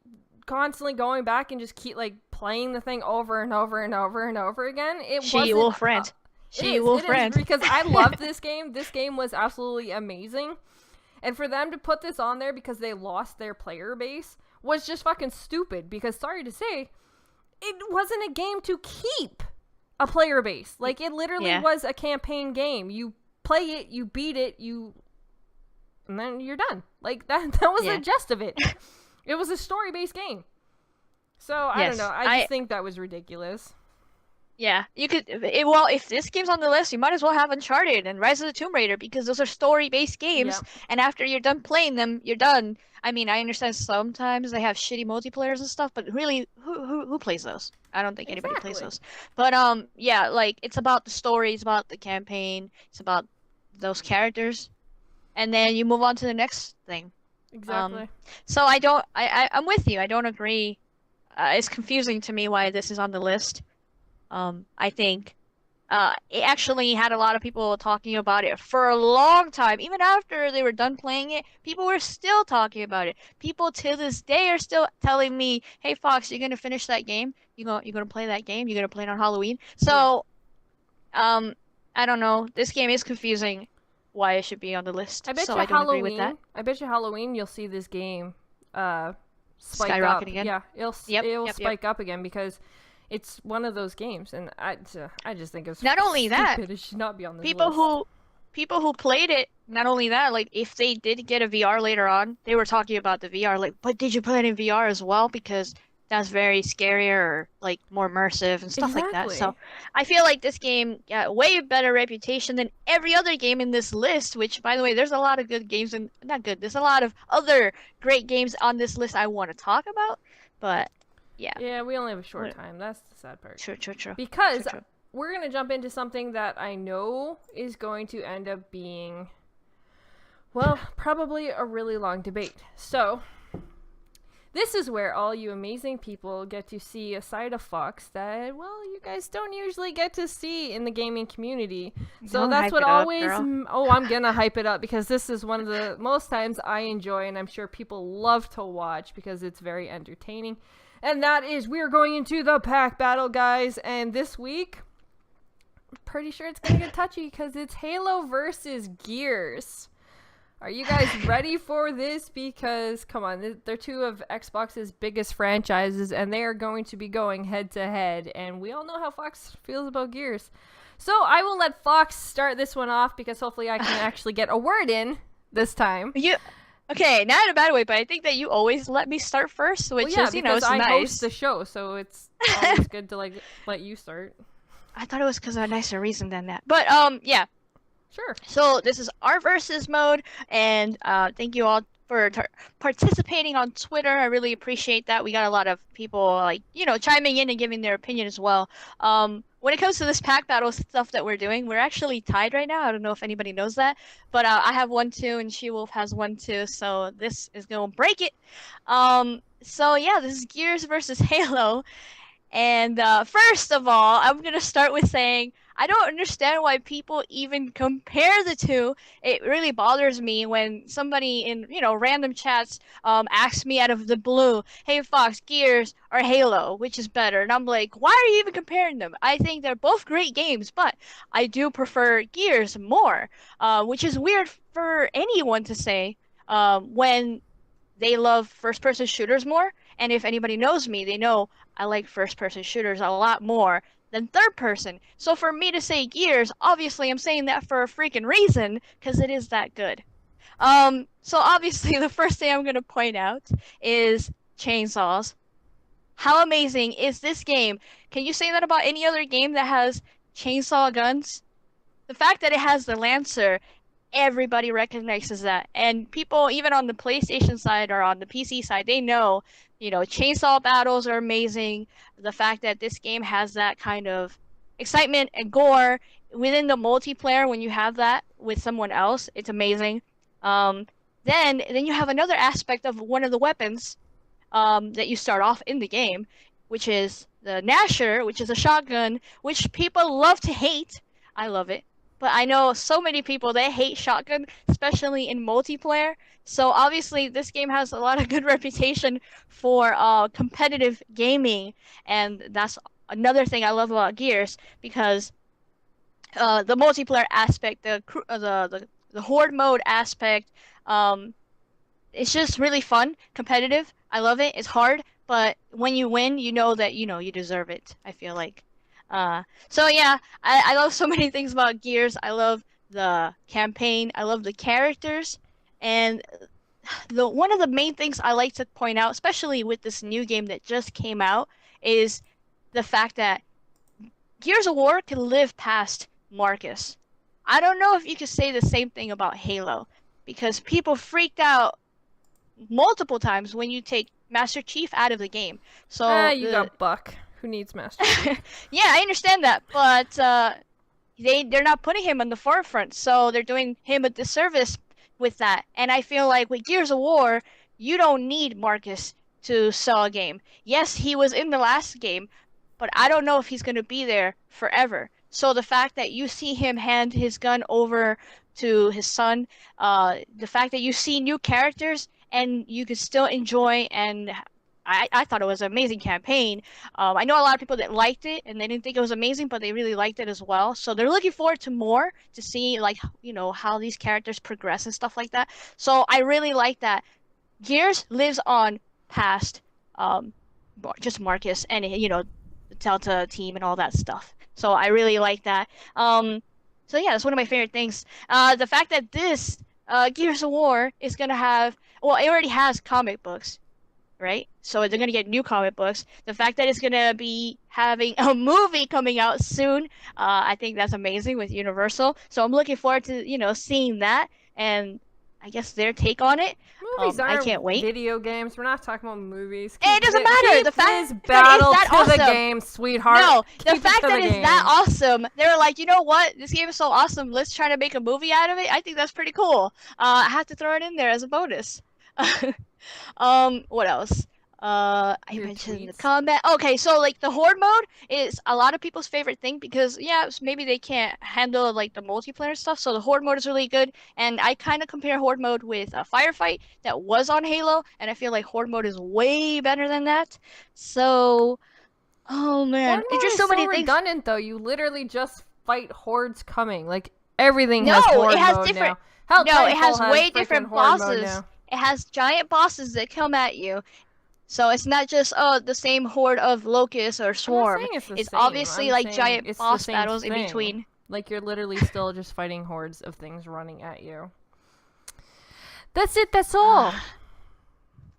constantly going back and just keep, like, playing the thing over and over and over and over again? SheWulFx. SheWulFx. Because I loved this game. This game was absolutely amazing. And for them to put this on there because they lost their player base was just fucking stupid, because sorry to say, it wasn't a game to keep a player base. Like, it literally was a campaign game. You play it, you beat it, and then you're done. Like, that was the gist of it. It was a story-based game. So, I don't know. I just think that was ridiculous. Yeah, you could. Well, if this game's on the list, you might as well have Uncharted and Rise of the Tomb Raider because those are story-based games, Yep. and after you're done playing them, you're done. I mean, I understand sometimes they have shitty multiplayers and stuff, but really, who plays those? I don't think anybody plays Exactly. those. But yeah, like it's about the story, it's about the campaign, it's about those characters, and then you move on to the next thing. Exactly. So I don't. I'm with you. I don't agree. It's confusing to me why this is on the list. I think it actually had a lot of people talking about it for a long time. Even after they were done playing it, people were still talking about it. People to this day are still telling me, "Hey Fox, you're gonna finish that game? You're gonna play that game? You're gonna play it on Halloween?" Yeah. So, I don't know. This game is confusing. Why it should be on the list? I bet So you I don't agree with that. Halloween. I bet you Halloween you'll see this game spike Skyrocket up. again. Yeah, Yep, it'll yep. spike up again because it's one of those games, and I just think it's Not only that, stupid. It should not be on this people list. who played it, not only that, like if they did get a VR later on, they were talking about the VR, like, but did you play it in VR as well? Because that's very scarier or like more immersive and stuff like that. So Exactly. I feel like this game got way better reputation than every other game in this list, which by the way, there's a lot of good games and not good. There's a lot of other great games on this list I want to talk about, but yeah. Yeah, we only have a short time. That's the sad part. True. Because True. we're gonna jump into something that I know is going to end up being, well, probably a really long debate. So, this is where all you amazing people get to see a side of Fox that, well, you guys don't usually get to see in the gaming community. So Don't that's hype what it up, always. girl. Oh, I'm gonna hype it up because this is one of the most times I enjoy, and I'm sure people love to watch because it's very entertaining. And that is, we are going into the pack battle, guys. And this week, I'm pretty sure it's gonna get touchy because it's Halo versus Gears. Are you guys ready for this? Because, come on, they're two of Xbox's biggest franchises, and they are going to be going head to head. And we all know how Fox feels about Gears. So I will let Fox start this one off because hopefully I can actually get a word in this time. Okay, not in a bad way, but I think that you always let me start first, which Well, yeah, is, it's because I host nice. the show, so it's always good to let you start. I thought it was because of a nicer reason than that. But yeah. Sure. So this is our versus mode, and thank you all for participating on Twitter. I really appreciate that. We got a lot of people like chiming in and giving their opinion as well. When it comes to this pack battle stuff that we're doing, we're actually tied right now. I don't know if anybody knows that, but I have 1-2 and SheWulf has 1-2, so this is gonna break it. So yeah, this is Gears versus Halo. And first of all, I'm going to start with saying I don't understand why people even compare the two. It really bothers me when somebody in, random chats asks me out of the blue, "Hey Fox, Gears or Halo, which is better?" And I'm like, why are you even comparing them? I think they're both great games, but I do prefer Gears more, which is weird for anyone to say when they love first-person shooters more. And if anybody knows me, they know I like first-person shooters a lot more than third-person. So for me to say Gears, obviously I'm saying that for a freaking reason, because it is that good. So obviously the first thing I'm going to point out is chainsaws. How amazing is this game? Can you say that about any other game that has chainsaw guns? The fact that it has the Lancer, everybody recognizes that. And people, even on the PlayStation side or on the PC side, they know, chainsaw battles are amazing. The fact that this game has that kind of excitement and gore within the multiplayer when you have that with someone else, it's amazing. Then you have another aspect of one of the weapons that you start off in the game, which is the Gnasher, which is a shotgun, which people love to hate. I love it. But I know so many people that hate shotgun, especially in multiplayer. So obviously this game has a lot of good reputation for competitive gaming, and that's another thing I love about Gears, because the multiplayer aspect, the horde mode aspect, it's just really fun, competitive. I love it. It's hard, but when you win, you know that you deserve it, I feel like. So yeah, I love so many things about Gears. I love the campaign. I love the characters. And one of the main things I like to point out, especially with this new game that just came out, is the fact that Gears of War can live past Marcus. I don't know if you could say the same thing about Halo, because people freaked out multiple times when you take Master Chief out of the game. So you got Buck. Who needs Master Chief? Yeah, I understand that, but they're not putting him on the forefront, so they're doing him a disservice with that. And I feel like with Gears of War, you don't need Marcus to sell a game. Yes, he was in the last game, but I don't know if he's going to be there forever. So the fact that you see him hand his gun over to his son, the fact that you see new characters and you could still enjoy, and I thought it was an amazing campaign. I know a lot of people that liked it and they didn't think it was amazing, but they really liked it as well. So they're looking forward to more, to see like, you know, how these characters progress and stuff like that. So I really like that. Gears lives on past just Marcus and, you know, the Delta team and all that stuff. So I really like that. So yeah, that's one of my favorite things. The fact that this Gears of War is gonna have, well, it already has comic books, right? So they're gonna get new comic books. The fact that it's gonna be having a movie coming out soon, I think that's amazing with Universal. So I'm looking forward to, you know, seeing that and I guess their take on it. Movies aren't I can't wait. Video games. We're not talking about movies. It doesn't matter. The fact this that battle it's that to awesome. the game, sweetheart. No, the Keep fact it to that the it's game. that awesome. They were like, you know what? This game is so awesome. Let's try to make a movie out of it. I think that's pretty cool. I have to throw it in there as a bonus. What else? I Your mentioned the tweets. combat. Okay, so like the horde mode is a lot of people's favorite thing because yeah, maybe they can't handle like the multiplayer stuff. So the horde mode is really good, and I kind of compare horde mode with a firefight that was on Halo, and I feel like horde mode is way better than that. So, oh man, Horde it's just mode so is many things. redundant though. You literally just fight hordes coming. Like everything No, has horde it has mode different. now. Hell, No, it has Titanfall way freaking different horde mode bosses. now. It has giant bosses that come at you. So it's not just the same horde of locusts or swarm. I'm not saying it's the It's same. obviously I'm like saying giant it's the boss same battles in thing. between. Like you're literally still just fighting hordes of things running at you. That's it. That's all.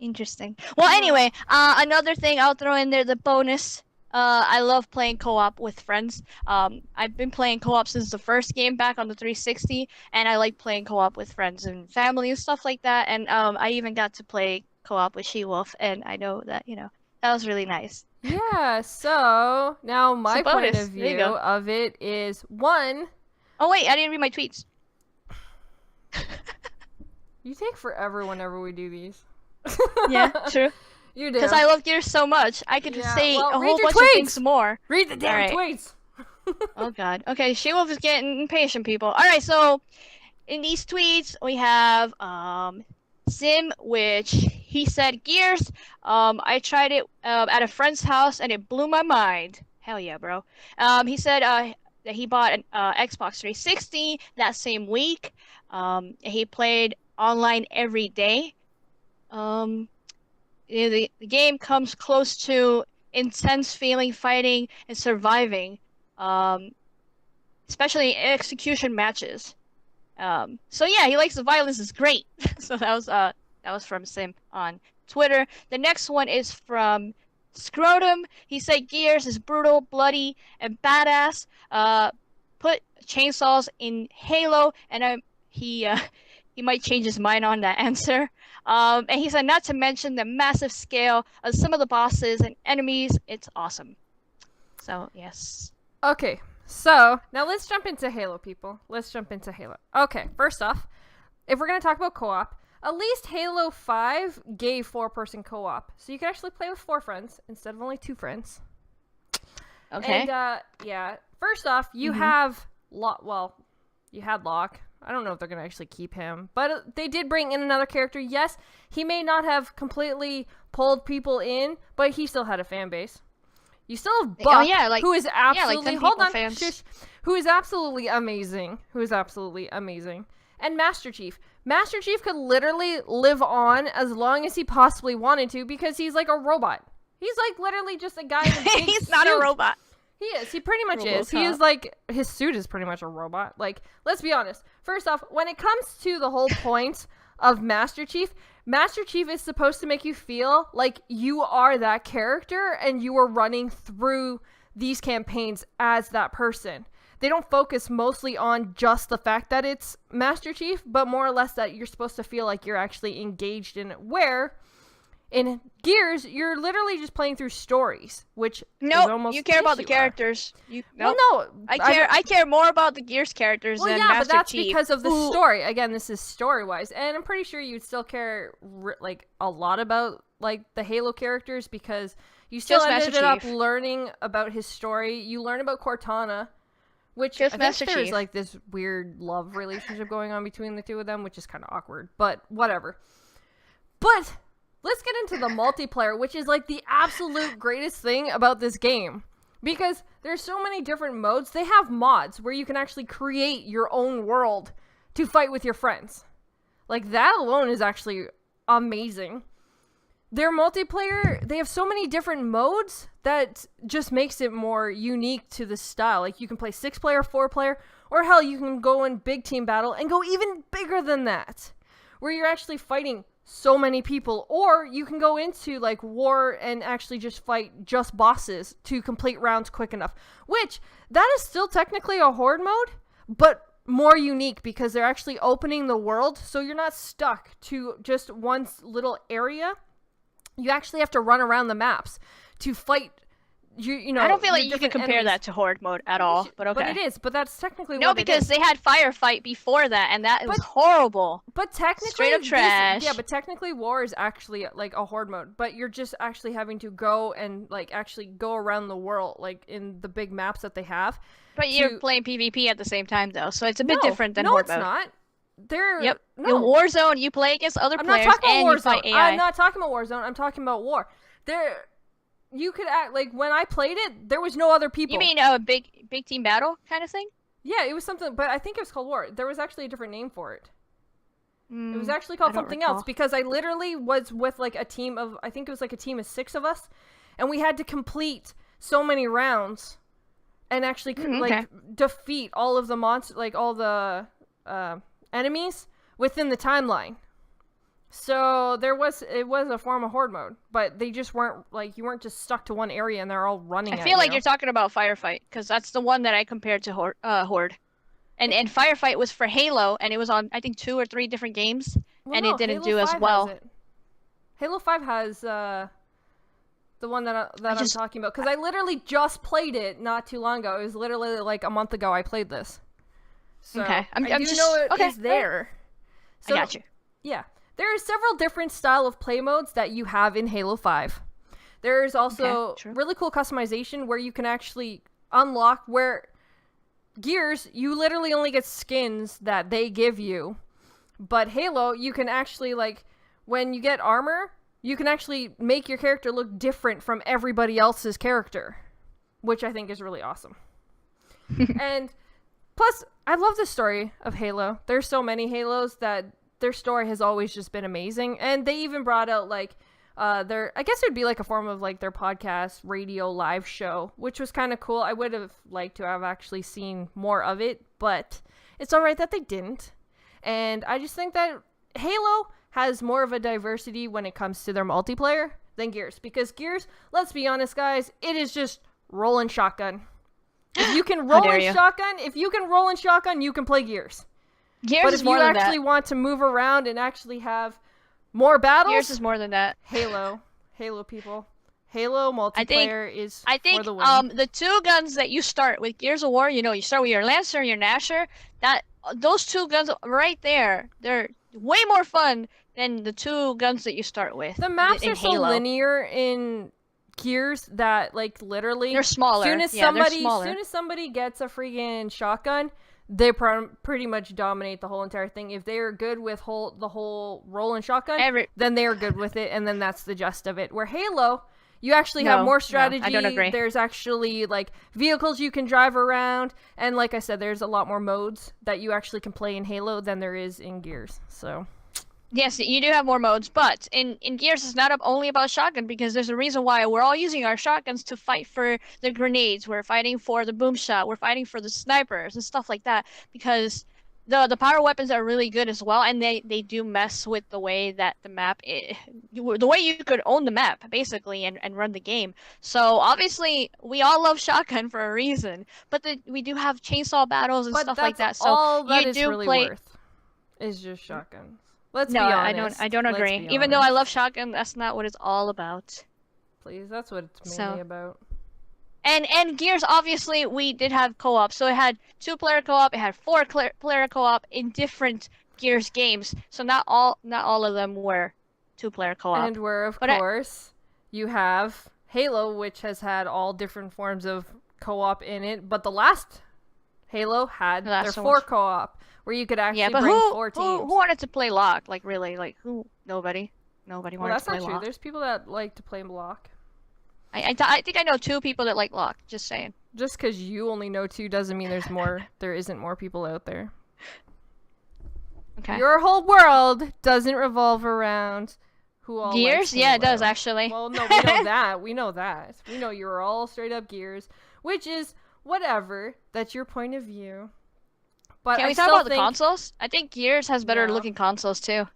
Interesting. Well, anyway, another thing I'll throw in there, the bonus. I love playing co-op with friends. I've been playing co-op since the first game back on the 360, and I like playing co-op with friends and family and stuff like that. And I even got to play co-op with SheWulf, and I know that, you know, that was really nice. Yeah, so now my It's a point bonus. of There you view go. of it is one, Oh wait, I didn't read my tweets. you take forever whenever we do these. Yeah, true. You do. Because I love Gears so much, I could Yeah, say well, a read whole your bunch of tweets! things more. Read the damn Alright. tweets! Oh god. Okay, SheWulf is getting impatient, people. Alright, so in these tweets we have Sim, which he said Gears. I tried it at a friend's house and it blew my mind. Hell yeah, bro. He said that he bought an Xbox 360 that same week. He played online every day. The game comes close to intense feeling, fighting, and surviving, especially in execution matches. So yeah, he likes the violence. Is great. So that was from Sim on Twitter. The next one is from Scrotum. He said Gears is brutal, bloody, and badass. Put chainsaws in Halo, and he might change his mind on that answer. And he said not to mention the massive scale of some of the bosses and enemies. It's awesome. So yes. Okay, so now let's jump into Halo, people. Let's jump into Halo. Okay, first off, if we're going to talk about co-op, at least Halo 5 gave 4-person co-op. So you could actually play with 4 friends instead of only 2 friends. Okay. And, yeah, first off, you have you had Locke. I don't know if they're going to actually keep him. But they did bring in another character. Yes, he may not have completely pulled people in, but he still had a fan base. You still have Buck, who is absolutely 10 hold on, fans. shush, who is absolutely amazing. And Master Chief. Master Chief could literally live on as long as he possibly wanted to because he's like a robot. He's like literally just a guy in a big He's not a suit. robot. He is. He pretty much is. He RoboCop. is like, his suit is pretty much a robot. Like, let's be honest. First off, when it comes to the whole point of Master Chief is supposed to make you feel like you are that character and you are running through these campaigns as that person. They don't focus mostly on just the fact that it's Master Chief, but more or less that you're supposed to feel like you're actually engaged in it. Where in Gears, you're literally just playing through stories, which you care about the characters. Well, no, I care more about the Gears characters than Master Chief. But that's because of the story. Again, this is story-wise, and I'm pretty sure you'd still care like a lot about like the Halo characters because you still ended up learning about his story. You learn about Cortana. Which I think there's like this weird love relationship going on between the two of them, which is kind of awkward, but whatever. But let's get into the multiplayer, which is like the absolute greatest thing about this game. Because there's so many different modes. They have mods where you can actually create your own world to fight with your friends. Like that alone is actually amazing. Their multiplayer, they have so many different modes that just makes it more unique to the style. Like you can play 6-player, 4-player, or hell, you can go in big team battle and go even bigger than that, where you're actually fighting so many people, or you can go into like war and actually just fight just bosses to complete rounds quick enough, which that is still technically a horde mode, but more unique because they're actually opening the world, so you're not stuck to just one little area. You actually have to run around the maps to fight. You know. I don't feel like you can compare that to horde mode at all, but okay. But it is. But that's technically no, because they had firefight before that, and that was horrible. But technically, straight up trash. But technically, war is actually like a horde mode. But you're just actually having to go and like actually go around the world, like in the big maps that they have. But you're playing PvP at the same time, though, so it's a bit different than horde mode. No, it's not. They're in Warzone, you play against other players and you fight AI. I'm not talking about Warzone. I'm talking about War. You could act like when I played it, there was no other people. You mean a big team battle kind of thing? Yeah, it was something, but I think it was called War. There was actually a different name for it. It was actually called something else because I literally was with like a team of, I think it was like a team of 6 of us, and we had to complete so many rounds and actually defeat all of the monsters, like all the enemies within the timeline. So it was a form of horde mode, but they just weren't like, you weren't just stuck to one area and they're all running. I feel like you're talking about Firefight because that's the one that I compared to Horde. And Firefight was for Halo, and it was on I think 2 or 3 different games, and it didn't do as well. Halo 5 has the one that I'm talking about because I literally just played it not too long ago. It was literally like a month ago I played this. So okay, I do know it is there. So, I got you. Yeah, there are several different style of play modes that you have in Halo 5. There's also really cool customization where you can actually unlock where Gears, you literally only get skins that they give you. But Halo, you can actually, like, when you get armor, you can actually make your character look different from everybody else's character, which I think is really awesome. And plus, I love the story of Halo. There's so many Halos that their story has always just been amazing. And they even brought out, like, I guess it would be like a form of, like, their podcast, radio, live show, which was kind of cool. I would have liked to have actually seen more of it, but it's alright that they didn't. And I just think that Halo has more of a diversity when it comes to their multiplayer than Gears. Because Gears, let's be honest, guys, it is just rolling shotgun. If you can roll in shotgun, you can play Gears. But if you actually want to move around and actually have more battles, Gears is more than that. Halo people. Halo multiplayer is for the win. The 2 guns that you start with Gears of War, you start with your Lancer, your Gnasher. Those 2 guns right there, they're way more fun than the 2 guns that you start with. The maps are so linear in Gears that, like, literally they're smaller. Soon as somebody gets a freaking shotgun, they pretty much dominate the whole entire thing. If they are good with the whole roll and shotgun, then they are good with it, and then that's the gist of it. Where Halo, you actually have more strategy. No, I don't agree. There's actually, like, vehicles you can drive around, and like I said, there's a lot more modes that you actually can play in Halo than there is in Gears. So yes, you do have more modes, but in Gears it's not only about shotgun, because there's a reason why we're all using our shotguns to fight for the grenades. We're fighting for the boom shot. We're fighting for the snipers and stuff like that, because the power weapons are really good as well, and they do mess with the way that the map the way you could own the map basically and run the game. So obviously we all love shotgun for a reason, but we do have chainsaw battles and But stuff that's like that. So all that you is do really play. worth. Is just shotguns. Let's No, be honest. I don't Let's agree. be Even though I honest. love shotgun, that's not what it's all about. Please, that's what it's mainly about. And Gears, obviously, we did have co-op. So it had 2-player co-op, it had 4-player co-op in different Gears games. So not all of them were 2-player co-op. And where, of course, you have Halo, which has had all different forms of co-op in it. But the last Halo had their 4 co-op, where you could actually bring 4 teams. Who wanted to play lock? Like, really? Like, who? Nobody. Nobody wanted to play lock. That's not true. There's people that like to play lock. I think I know 2 people that like lock. Just saying. Just because you only know 2 doesn't mean there's more. There isn't more people out there. Okay. Your whole world doesn't revolve around who all Gears. Likes yeah, it does actually. Well, no, we know that. We know that. We know you're all straight up Gears, which is whatever. That's your point of view. But Can we talk about the consoles? I think Gears has better looking consoles too.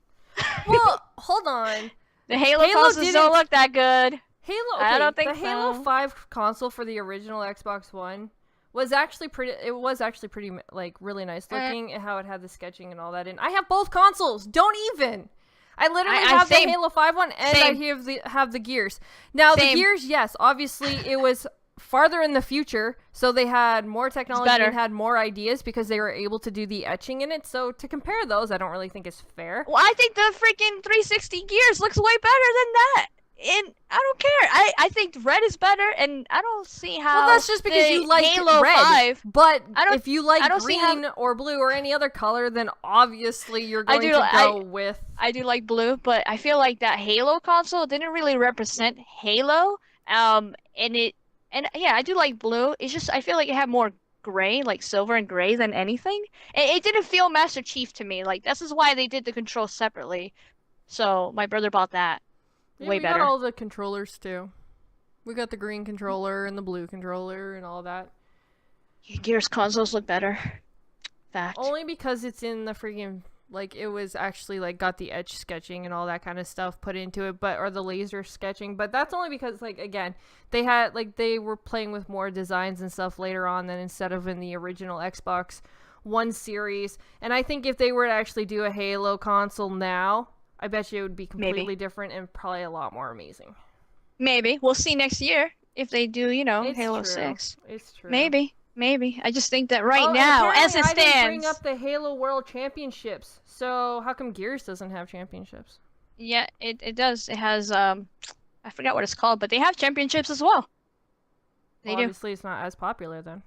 Well, hold on. The Halo consoles don't look that good. Halo. Okay, I don't think the Halo 5 console for the original Xbox One was actually pretty. It was actually pretty like really nice looking, and how it had the sketching and all that. And I have both consoles. Don't even. I literally have the Halo 5 one, and I have the Gears. Now the Gears, yes, obviously it was farther in the future, so they had more technology and had more ideas because they were able to do the etching in it. So to compare those, I don't really think is fair. Well, I think the freaking 360 Gears looks way better than that. And I don't care. I think red is better, and I don't see how. Well, that's just because you like Halo red. 5, but if you like green or blue or any other color, then obviously you're going to go with. I do like blue, but I feel like that Halo console didn't really represent Halo. And yeah, I do like blue. It's just I feel like it had more gray, like silver and gray, than anything. It didn't feel Master Chief to me. Like this is why they did the controls separately. So my brother bought that. Yeah, way better. We got all the controllers too. We got the green controller and the blue controller and all that. Gears consoles look better. Fact. Only because it's in the freaking like it was actually like got the edge sketching and all that kind of stuff put into it, or the laser sketching. But that's only because like again they had like they were playing with more designs and stuff later on than instead of in the original Xbox One series. And I think if they were to actually do a Halo console now, I bet you it would be completely different and probably a lot more amazing. Maybe. We'll see next year if they do, Halo 6. It's true. Maybe. I just think that now, as it stands... I didn't bring up the Halo World Championships. So how come Gears doesn't have championships? Yeah, it does. It has, I forgot what it's called, but they have championships as well. They do. Obviously, it's not as popular then.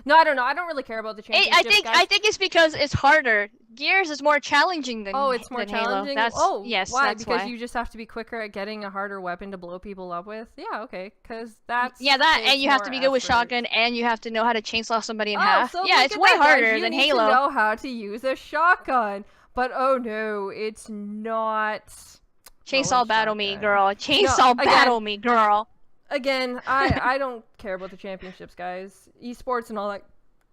No, I don't know. I don't really care about the championships. I think it's because it's harder. Gears is more challenging than it's more challenging. Halo. Yes, why? Because you just have to be quicker at getting a harder weapon to blow people up with. Yeah, okay, because that's and you have to be good with shotgun, and you have to know how to chainsaw somebody in half. So yeah, it's way harder than Halo. You need to know how to use a shotgun, but oh no, it's not. Chainsaw battle me, girl. Battle me, girl. Again, I don't care about the championships, guys. Esports and all that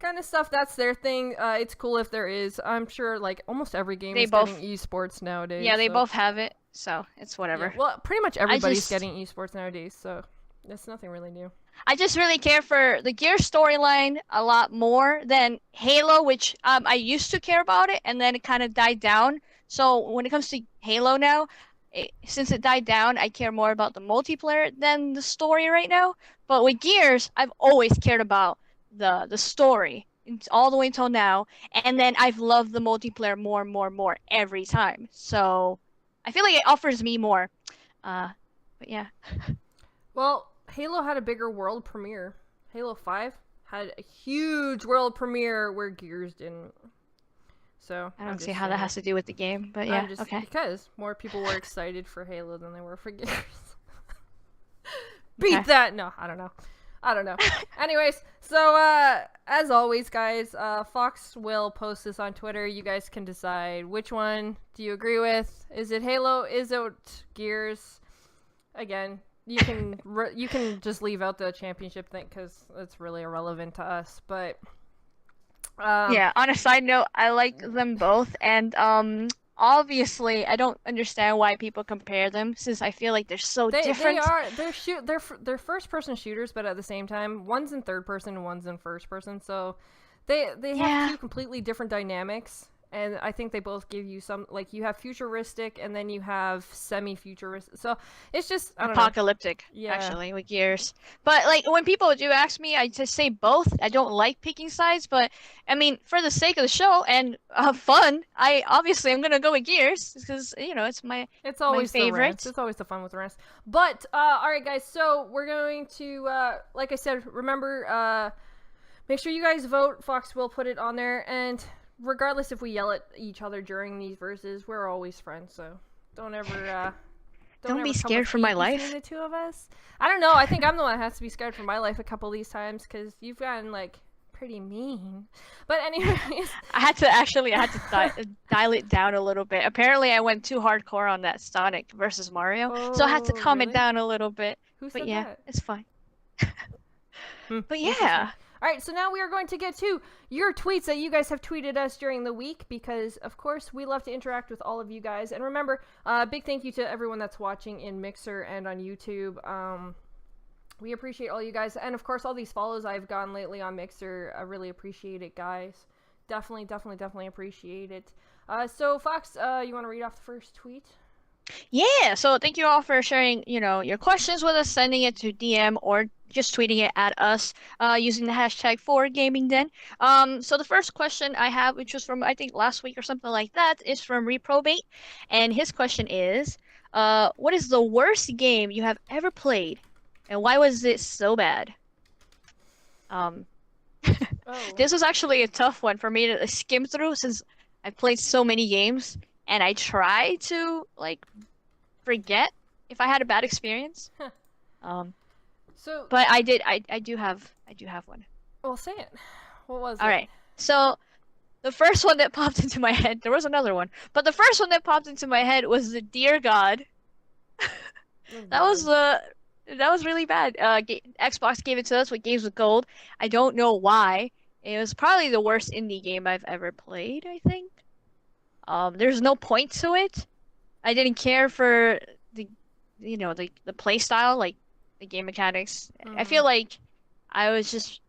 kind of stuff, that's their thing. It's cool if there is. I'm sure, like, almost every game is getting esports nowadays. Yeah, they both have it, so it's whatever. Yeah, well, pretty much everybody's getting esports nowadays, so it's nothing really new. I just really care for the Gears storyline a lot more than Halo, which I used to care about it, and then it kind of died down. So when it comes to Halo now, since it died down, I care more about the multiplayer than the story right now. But with Gears, I've always cared about the story all the way until now, and then I've loved the multiplayer more and more and more every time. So I feel like it offers me more. But yeah. Well, Halo had a bigger world premiere. Halo 5 had a huge world premiere where Gears didn't. So I don't see how that has to do with the game, but yeah, okay. Because more people were excited for Halo than they were for Gears. Beat that! No, I don't know. Anyways, so as always, guys, Fox will post this on Twitter. You guys can decide which one do you agree with. Is it Halo? Is it Gears? Again, you can just leave out the championship thing because it's really irrelevant to us. But Yeah, on a side note, I like them both, and obviously I don't understand why people compare them since I feel like they're so They different. are they're first person shooters, but at the same time, one's in third person and one's in first person. So they have Yeah, two completely different dynamics, and I think they both give you some, like, you have futuristic and then you have semi-futuristic. So it's just, I don't know. apocalyptic Yeah. actually with gears. But like when people do ask me, I just say both. I don't like picking sides, but I mean for the sake of the show and fun, I'm gonna go with gears because it's It's my always the rest. favorite. It's always the fun with the rest. But all right, guys. So we're going to, like I said, remember, make sure you guys vote. Fox will put it on there, and regardless if we yell at each other during these verses, we're always friends. So don't ever, don't Don't be ever come with scared for hate my between life. the two of us. I don't know. I think I'm the one that has to be scared for my life a couple of these times because you've gotten like pretty mean. But anyways, I had to dial it down a little bit. Apparently, I went too hardcore on that Sonic versus Mario, so I had to oh calm it really? down a little bit. Who But said yeah, that? it's fine. But Interesting. yeah, All right, so now we are going to get to your tweets that you guys have tweeted us during the week because, of course, we love to interact with all of you guys. And remember, big thank you to everyone that's watching in Mixer and on YouTube. We appreciate all you guys. And, of course, all these follows I've gotten lately on Mixer. I really appreciate it, guys. Definitely appreciate it. So, Fox, you want to read off the first tweet? yeah. So thank you all for sharing, your questions with us, sending it to DM or just tweeting it at us, using the hashtag #4GamingDen. So the first question I have, which was from I think last week or something like that, is from Reprobate, and his question is, what is the worst game you have ever played, and why was it so bad? Um, Oh. this was actually a tough one for me to skim through since I've played so many games, and I try to like forget if I had a bad experience. Huh. Um, So, but I do have one. well, say it. What was All it? right. So the first one that popped into my head, there was another one, but the first one that popped into my head was the Dear God. Oh, That was that was really bad. Xbox gave it to us with Games with Gold. I don't know why. It was probably the worst indie game I've ever played, I think. There's no point to it. I didn't care for the play style, like the game mechanics. I feel like I was just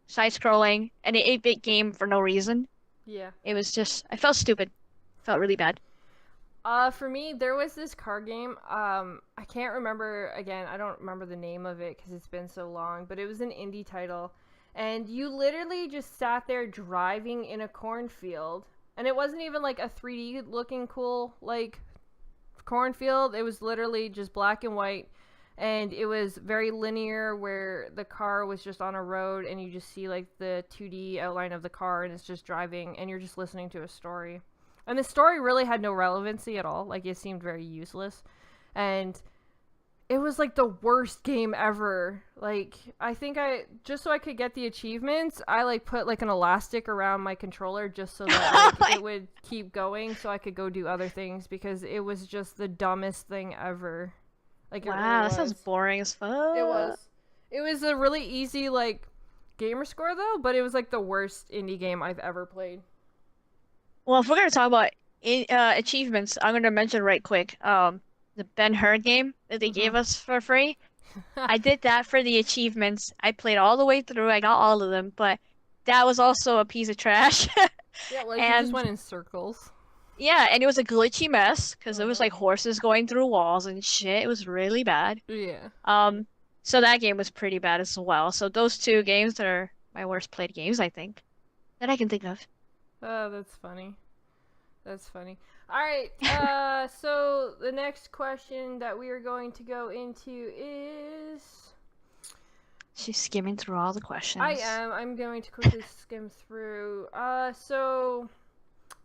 side-scrolling an 8-bit game for no reason. Yeah. It was just, I felt stupid. Felt really bad. For me, there was this card game. I can't remember, again, I don't remember the name of it because it's been so long, but it was an indie title. And you literally just sat there driving in a cornfield. And it wasn't even like a 3D looking cool, like, cornfield. It was literally just black and white. And it was very linear where the car was just on a road and you just see like the 2D outline of the car and it's just driving and you're just listening to a story. And the story really had no relevancy at all. Like, it seemed very useless. And it was like the worst game ever. Like, I think just so I could get the achievements, I like put like an elastic around my controller just so that like, it would keep going so I could go do other things because it was just the dumbest thing ever. Like, it Wow, really that was. sounds boring as fuck. It was. It was a really easy like gamer score though, but it was like the worst indie game I've ever played. Well, if we're gonna talk about achievements, I'm gonna mention right quick, the Ben-Hur game that they gave us for free. I did that for the achievements. I played all the way through. I got all of them, but that was also a piece of trash. Yeah, like you just And went in circles. yeah, and it was a glitchy mess because it was like horses going through walls and shit. It was really bad. Yeah. So that game was pretty bad as well. So those two games are my worst played games, I think, that I can think of. Oh, that's funny. That's funny. All right. So the next question that we are going to go into is. She's skimming through all the questions. I am. I'm going to quickly skim through. So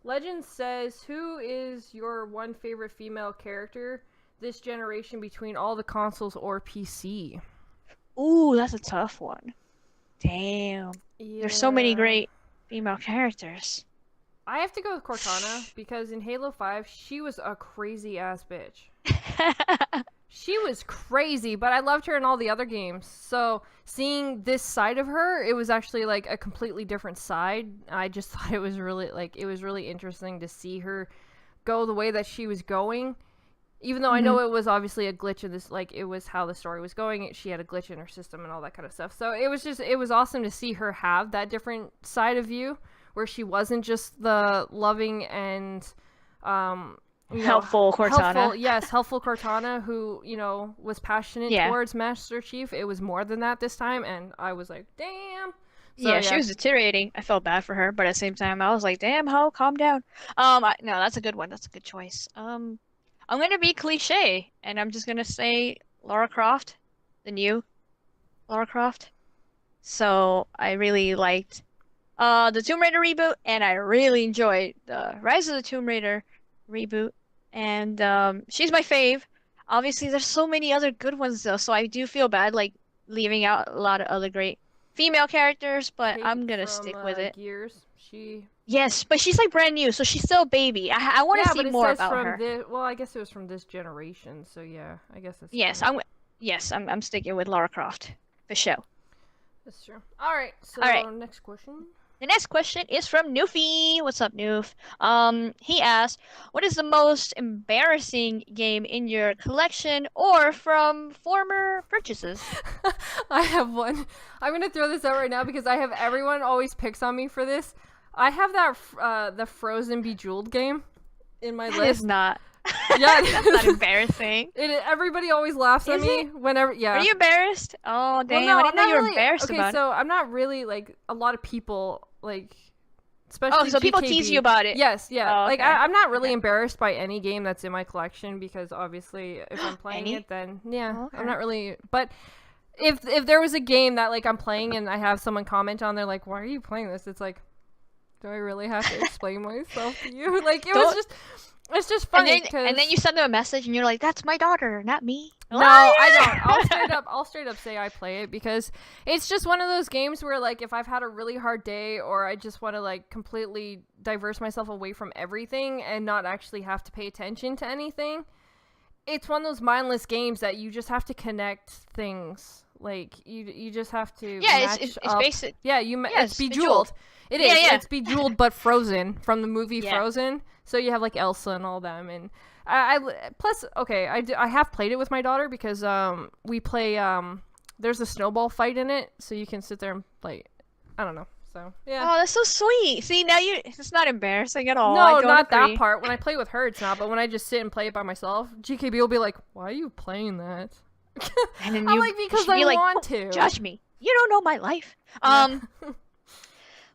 Legend says, who is your one favorite female character this generation between all the consoles or PC? Ooh, that's a tough one. Damn. Yeah. There's so many great female characters. I have to go with Cortana because in Halo 5, she was a crazy ass bitch. She was crazy, but I loved her in all the other games. So seeing this side of her, it was actually like a completely different side. I just thought it was really interesting to see her go the way that she was going. Even though I know it was obviously a glitch in this, like, it was how the story was going. She had a glitch in her system and all that kind of stuff. So it was awesome to see her have that different side of you, where she wasn't just the loving and, helpful Cortana. Helpful Cortana who, was passionate towards Master Chief. It was more than that this time, and I was like, damn. So, she was deteriorating. I felt bad for her, but at the same time, I was like, damn, ho, calm down. No, that's a good one. That's a good choice. I'm gonna be cliche, and I'm just gonna say Lara Croft, the new Lara Croft. So I really liked the Tomb Raider reboot, and I really enjoyed the Rise of the Tomb Raider reboot. And she's my fave. Obviously, there's so many other good ones though, so I do feel bad like leaving out a lot of other great female characters, but Kate I'm gonna from, stick with it. Gears, she. Yes, but she's like brand new, so she's still a baby. I want to see more about her. Well, I guess it was from this generation, so yeah, I guess it's. Yes, I'm sticking with Lara Croft for show. That's true. All right, so next question. The next question is from Newfie. What's up, Newf? He asked, "What is the most embarrassing game in your collection or from former purchases?" I have one. I'm gonna throw this out right now because everyone always picks on me for this. I have that the Frozen Bejeweled game in my list. It's not. Yeah, that's not embarrassing. Everybody always laughs at me whenever. Yeah. Are you embarrassed? Oh damn! Well, no, I didn't know you were embarrassed about it. Okay, so I'm not really like a lot of people like. Especially so GKB. People tease you about it. Yes, yeah. Oh, okay. Like I'm not really embarrassed by any game that's in my collection because obviously if I'm playing it, then I'm not really. But if there was a game that like I'm playing and I have someone comment on, they're like, "Why are you playing this?" It's like, do I really have to explain myself to you? Like it's just funny. And then you send them a message and you're like, "That's my daughter, not me." No, I don't. I'll straight up say I play it because it's just one of those games where like if I've had a really hard day or I just want to like completely diverse myself away from everything and not actually have to pay attention to anything, it's one of those mindless games that you just have to connect things. Like you just have to it's up. basic. Yeah, it's Bejeweled. It is. Yeah. It's Bejeweled but Frozen from the movie Frozen. So you have like Elsa and all them, and I have played it with my daughter because we play there's a snowball fight in it, so you can sit there and play. I don't know. So yeah. Oh, that's so sweet. See, now it's not embarrassing at all. No, not that part. When I play with her, it's not. But when I just sit and play it by myself, GKB will be like, "Why are you playing that?" And then I'm like, because I want to. Judge me. You don't know my life.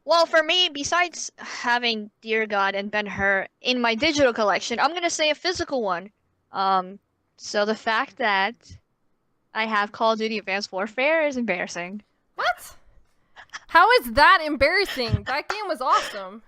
Well, for me, besides having Dear God and Ben-Hur in my digital collection, I'm gonna say a physical one. So the fact that I have Call of Duty Advanced Warfare is embarrassing. What? How is that embarrassing? That game was awesome.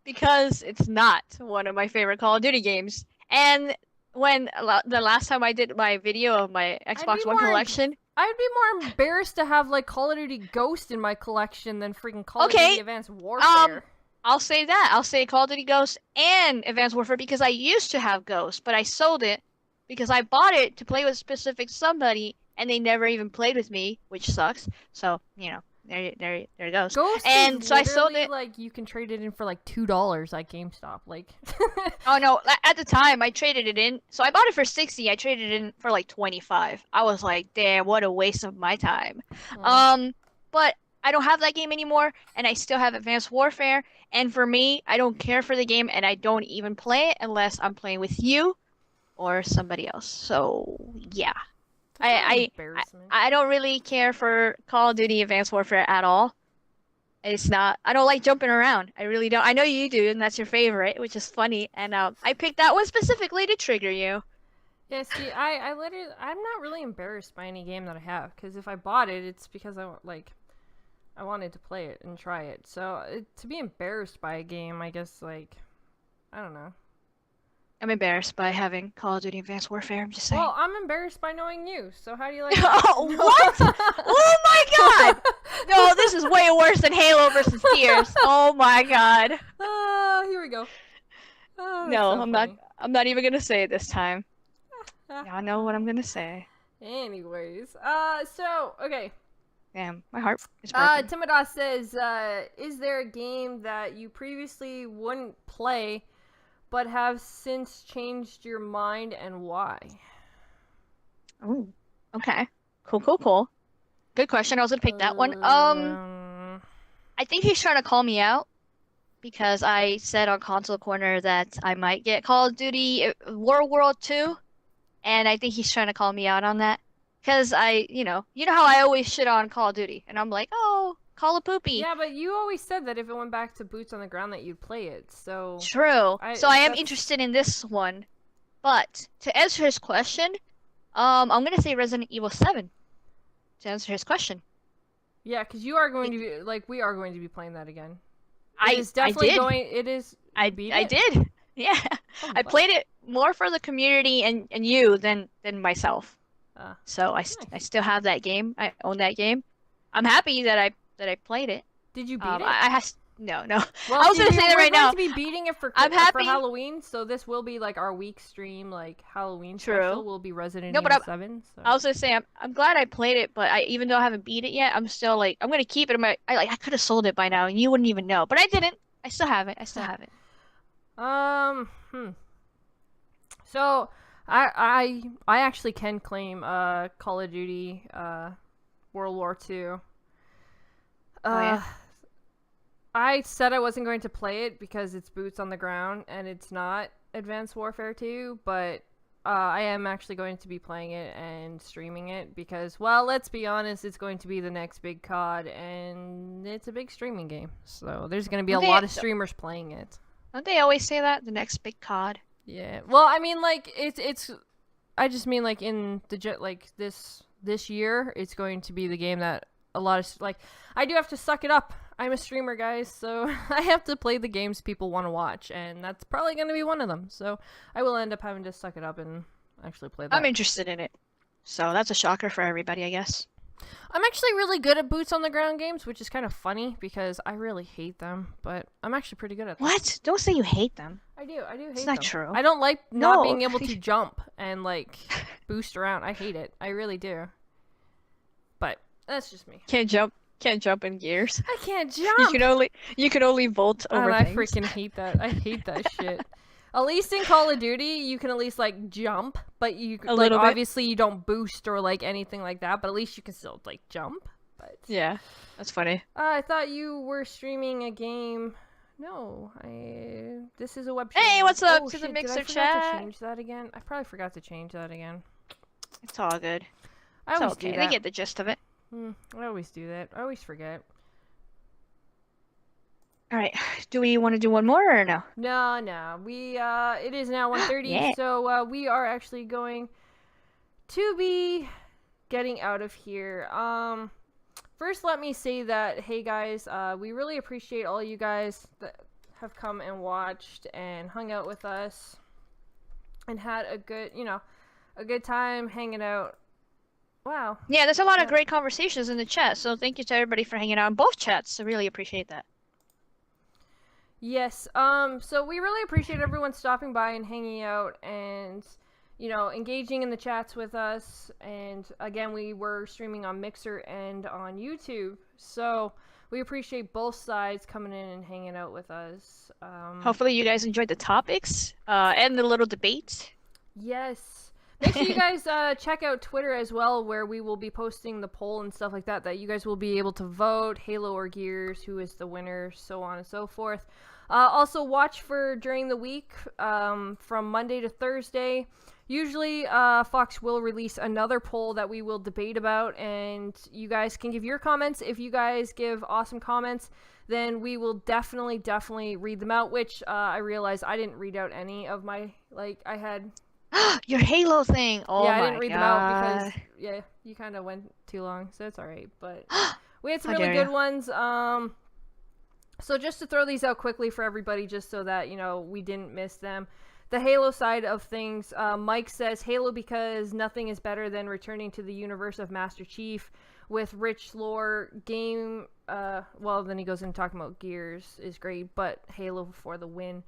Because it's not one of my favorite Call of Duty games. And when the last time I did my video of my Xbox One collection, I'd be more embarrassed to have like Call of Duty Ghost in my collection than freaking Call of Duty Advanced Warfare. I'll say that. I'll say Call of Duty Ghost and Advanced Warfare because I used to have Ghost, but I sold it because I bought it to play with specific somebody and they never even played with me, which sucks. So, there it goes. Ghost and so I sold it. Like you can trade it in for like $2 at GameStop. Like. Oh no! At the time, I traded it in. So I bought it for $60. I traded it in for like $25. I was like, damn, what a waste of my time. But I don't have that game anymore, and I still have Advanced Warfare. And for me, I don't care for the game, and I don't even play it unless I'm playing with you or somebody else. So yeah. I don't really care for Call of Duty Advanced Warfare at all. It's not. I don't like jumping around. I really don't. I know you do, and that's your favorite, which is funny. And I picked that one specifically to trigger you. Yeah. See, I'm not really embarrassed by any game that I have, because if I bought it, it's because I wanted to play it and try it. So to be embarrassed by a game, I guess I don't know. I'm embarrassed by having Call of Duty Advanced Warfare. I'm just saying. Well, I'm embarrassed by knowing you. So how do you like? Oh, what? Oh my God! No, this is way worse than Halo versus Gears. Oh my God. Here we go. No, I'm not even gonna say it this time. Y'all know what I'm gonna say. Anyways, so okay. Damn, my heart is broken. Timodos says, is there a game that you previously wouldn't play, but have since changed your mind, and why? Oh, okay. Cool. Good question. I was gonna pick that one. I think he's trying to call me out because I said on Console Corner that I might get Call of Duty World War II, and I think he's trying to call me out on that. Because you know how I always shit on Call of Duty, and I'm like, oh, Call of Poopy. Yeah, but you always said that if it went back to boots on the ground that you'd play it, so... True. So I am interested in this one. But, to answer his question, I'm gonna say Resident Evil 7. To answer his question. Yeah, because you are going to be, like, we are going to be playing that again. I did. Yeah. Oh, I played it more for the community and you than myself. So I still have that game. I own that game. I'm happy that I played it. Did you beat it? No. Well, I was gonna say that right now. We're going to be beating it for Halloween, so this will be like our week stream, like Halloween special. Will be Resident Evil 7. So. I was gonna say I'm glad I played it, but even though I haven't beat it yet, I'm still like I'm gonna keep it in my. I could have sold it by now, and you wouldn't even know, but I didn't. I still have it. So I actually can claim Call of Duty World War II. Oh yeah. I said I wasn't going to play it because it's boots on the ground and it's not Advanced Warfare 2, but I am actually going to be playing it and streaming it because, well, let's be honest, it's going to be the next big COD and it's a big streaming game. So there's going to be a lot of streamers playing it. Don't they always say that? The next big COD? Yeah. Well, I mean, like, it's I just mean, like, in the, like, this year, it's going to be the game that a lot of, like, I do have to suck it up. I'm a streamer, guys, so I have to play the games people want to watch, and that's probably going to be one of them. So I will end up having to suck it up and actually play that. I'm interested in it. So that's a shocker for everybody, I guess. I'm actually really good at boots on the ground games, which is kind of funny because I really hate them, but I'm actually pretty good at them. What? Don't say you hate them. I do hate them. It's not true. I don't like not being able to jump and, like, boost around. I hate it. I really do. But that's just me. Can't jump in gears. I can't jump. You can only vault over things. I freaking hate that. I hate that shit. At least in Call of Duty, you can at least, like, jump, but you like obviously you don't boost or like anything like that, but at least you can still like jump. But yeah, that's funny. I thought you were streaming a game. No, this is a web stream. Hey, what's up to the Mixer chat? I forgot to change that again. I probably forgot to change that again. It's all good. I always do that. They get the gist of it. I always do that. I always forget. All right. Do we want to do one more or no? No. It is now 1:30, yeah. So we are actually going to be getting out of here. First, let me say that, hey guys, we really appreciate all you guys that have come and watched and hung out with us and had a good time hanging out. Wow. Yeah, there's a lot of great conversations in the chat, so thank you to everybody for hanging out in both chats. I really appreciate that. Yes, so we really appreciate everyone stopping by and hanging out and, engaging in the chats with us. And again, we were streaming on Mixer and on YouTube, so we appreciate both sides coming in and hanging out with us. Hopefully you guys enjoyed the topics, and the little debate. Yes. Make sure you guys check out Twitter as well, where we will be posting the poll and stuff like that, that you guys will be able to vote, Halo or Gears, who is the winner, so on and so forth. Also, watch for during the week, from Monday to Thursday. Usually, Fox will release another poll that we will debate about, and you guys can give your comments. If you guys give awesome comments, then we will definitely read them out, which I realized I didn't read out any of my, I had... Your Halo thing. Oh yeah, my I didn't read God. them out because you kind of went too long, so it's all right. But we had some really good ones. So just to throw these out quickly for everybody, just so that we didn't miss them. The Halo side of things, Mike says Halo because nothing is better than returning to the universe of Master Chief with rich lore game. Well, then he goes in talking about Gears is great, but Halo for the win.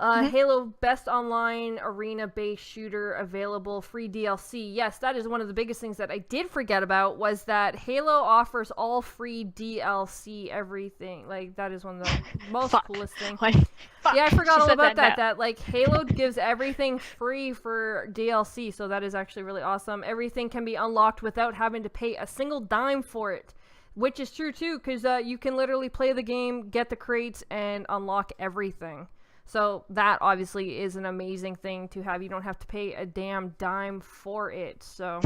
Halo Best Online Arena-based shooter available, free DLC. Yes, that is one of the biggest things that I did forget about, was that Halo offers all free DLC everything. Like, that is one of the most coolest things. Yeah, I forgot all about that. That, like, Halo gives everything free for DLC, so that is actually really awesome. Everything can be unlocked without having to pay a single dime for it. Which is true, too, because you can literally play the game, get the crates, and unlock everything. So that obviously is an amazing thing to have. You don't have to pay a damn dime for it. So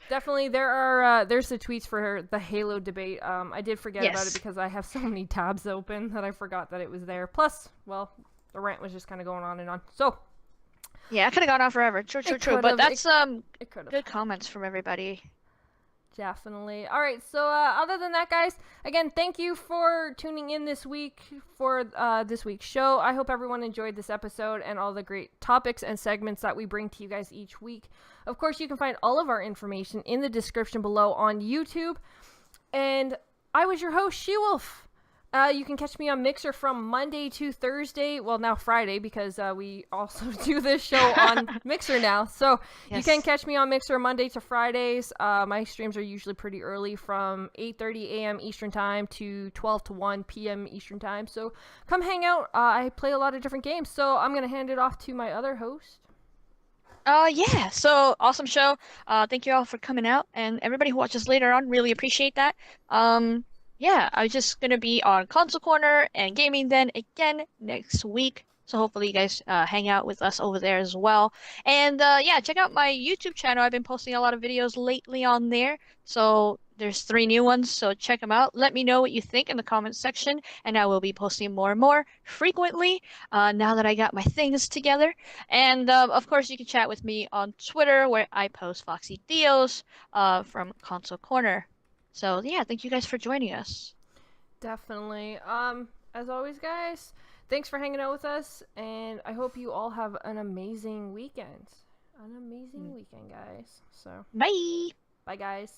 definitely there's the tweets for the Halo debate. I did forget about it because I have so many tabs open that I forgot that it was there. Plus, well, the rant was just kind of going on and on. So yeah, I could have gone on forever. True. But that's good comments from everybody. Definitely. All right, so other than that, guys, again, thank you for tuning in this week for this week's show. I hope everyone enjoyed this episode and all the great topics and segments that we bring to you guys each week. Of course, you can find all of our information in the description below on YouTube. And I was your host, SheWulf. You can catch me on Mixer from Monday to Thursday. Well, now Friday, because we also do this show on Mixer now. So you can catch me on Mixer Monday to Fridays. My streams are usually pretty early, from 8:30 a.m. Eastern Time to 12 to 1 p.m. Eastern Time. So come hang out. I play a lot of different games. So I'm going to hand it off to my other host. Yeah, so awesome show. Thank you all for coming out, and everybody who watches later on, really appreciate that. Yeah, I'm just gonna be on Console Corner and Gaming Den again next week. So hopefully you guys hang out with us over there as well. And yeah, check out my YouTube channel. I've been posting a lot of videos lately on there. So there's 3 new ones, so check them out. Let me know what you think in the comments section, and I will be posting more and more frequently now that I got my things together. And of course, you can chat with me on Twitter, where I post Foxy Theos from Console Corner. So yeah, thank you guys for joining us. Definitely. As always, guys, thanks for hanging out with us, and I hope you all have an amazing weekend. An amazing weekend, guys. So bye. Bye, guys.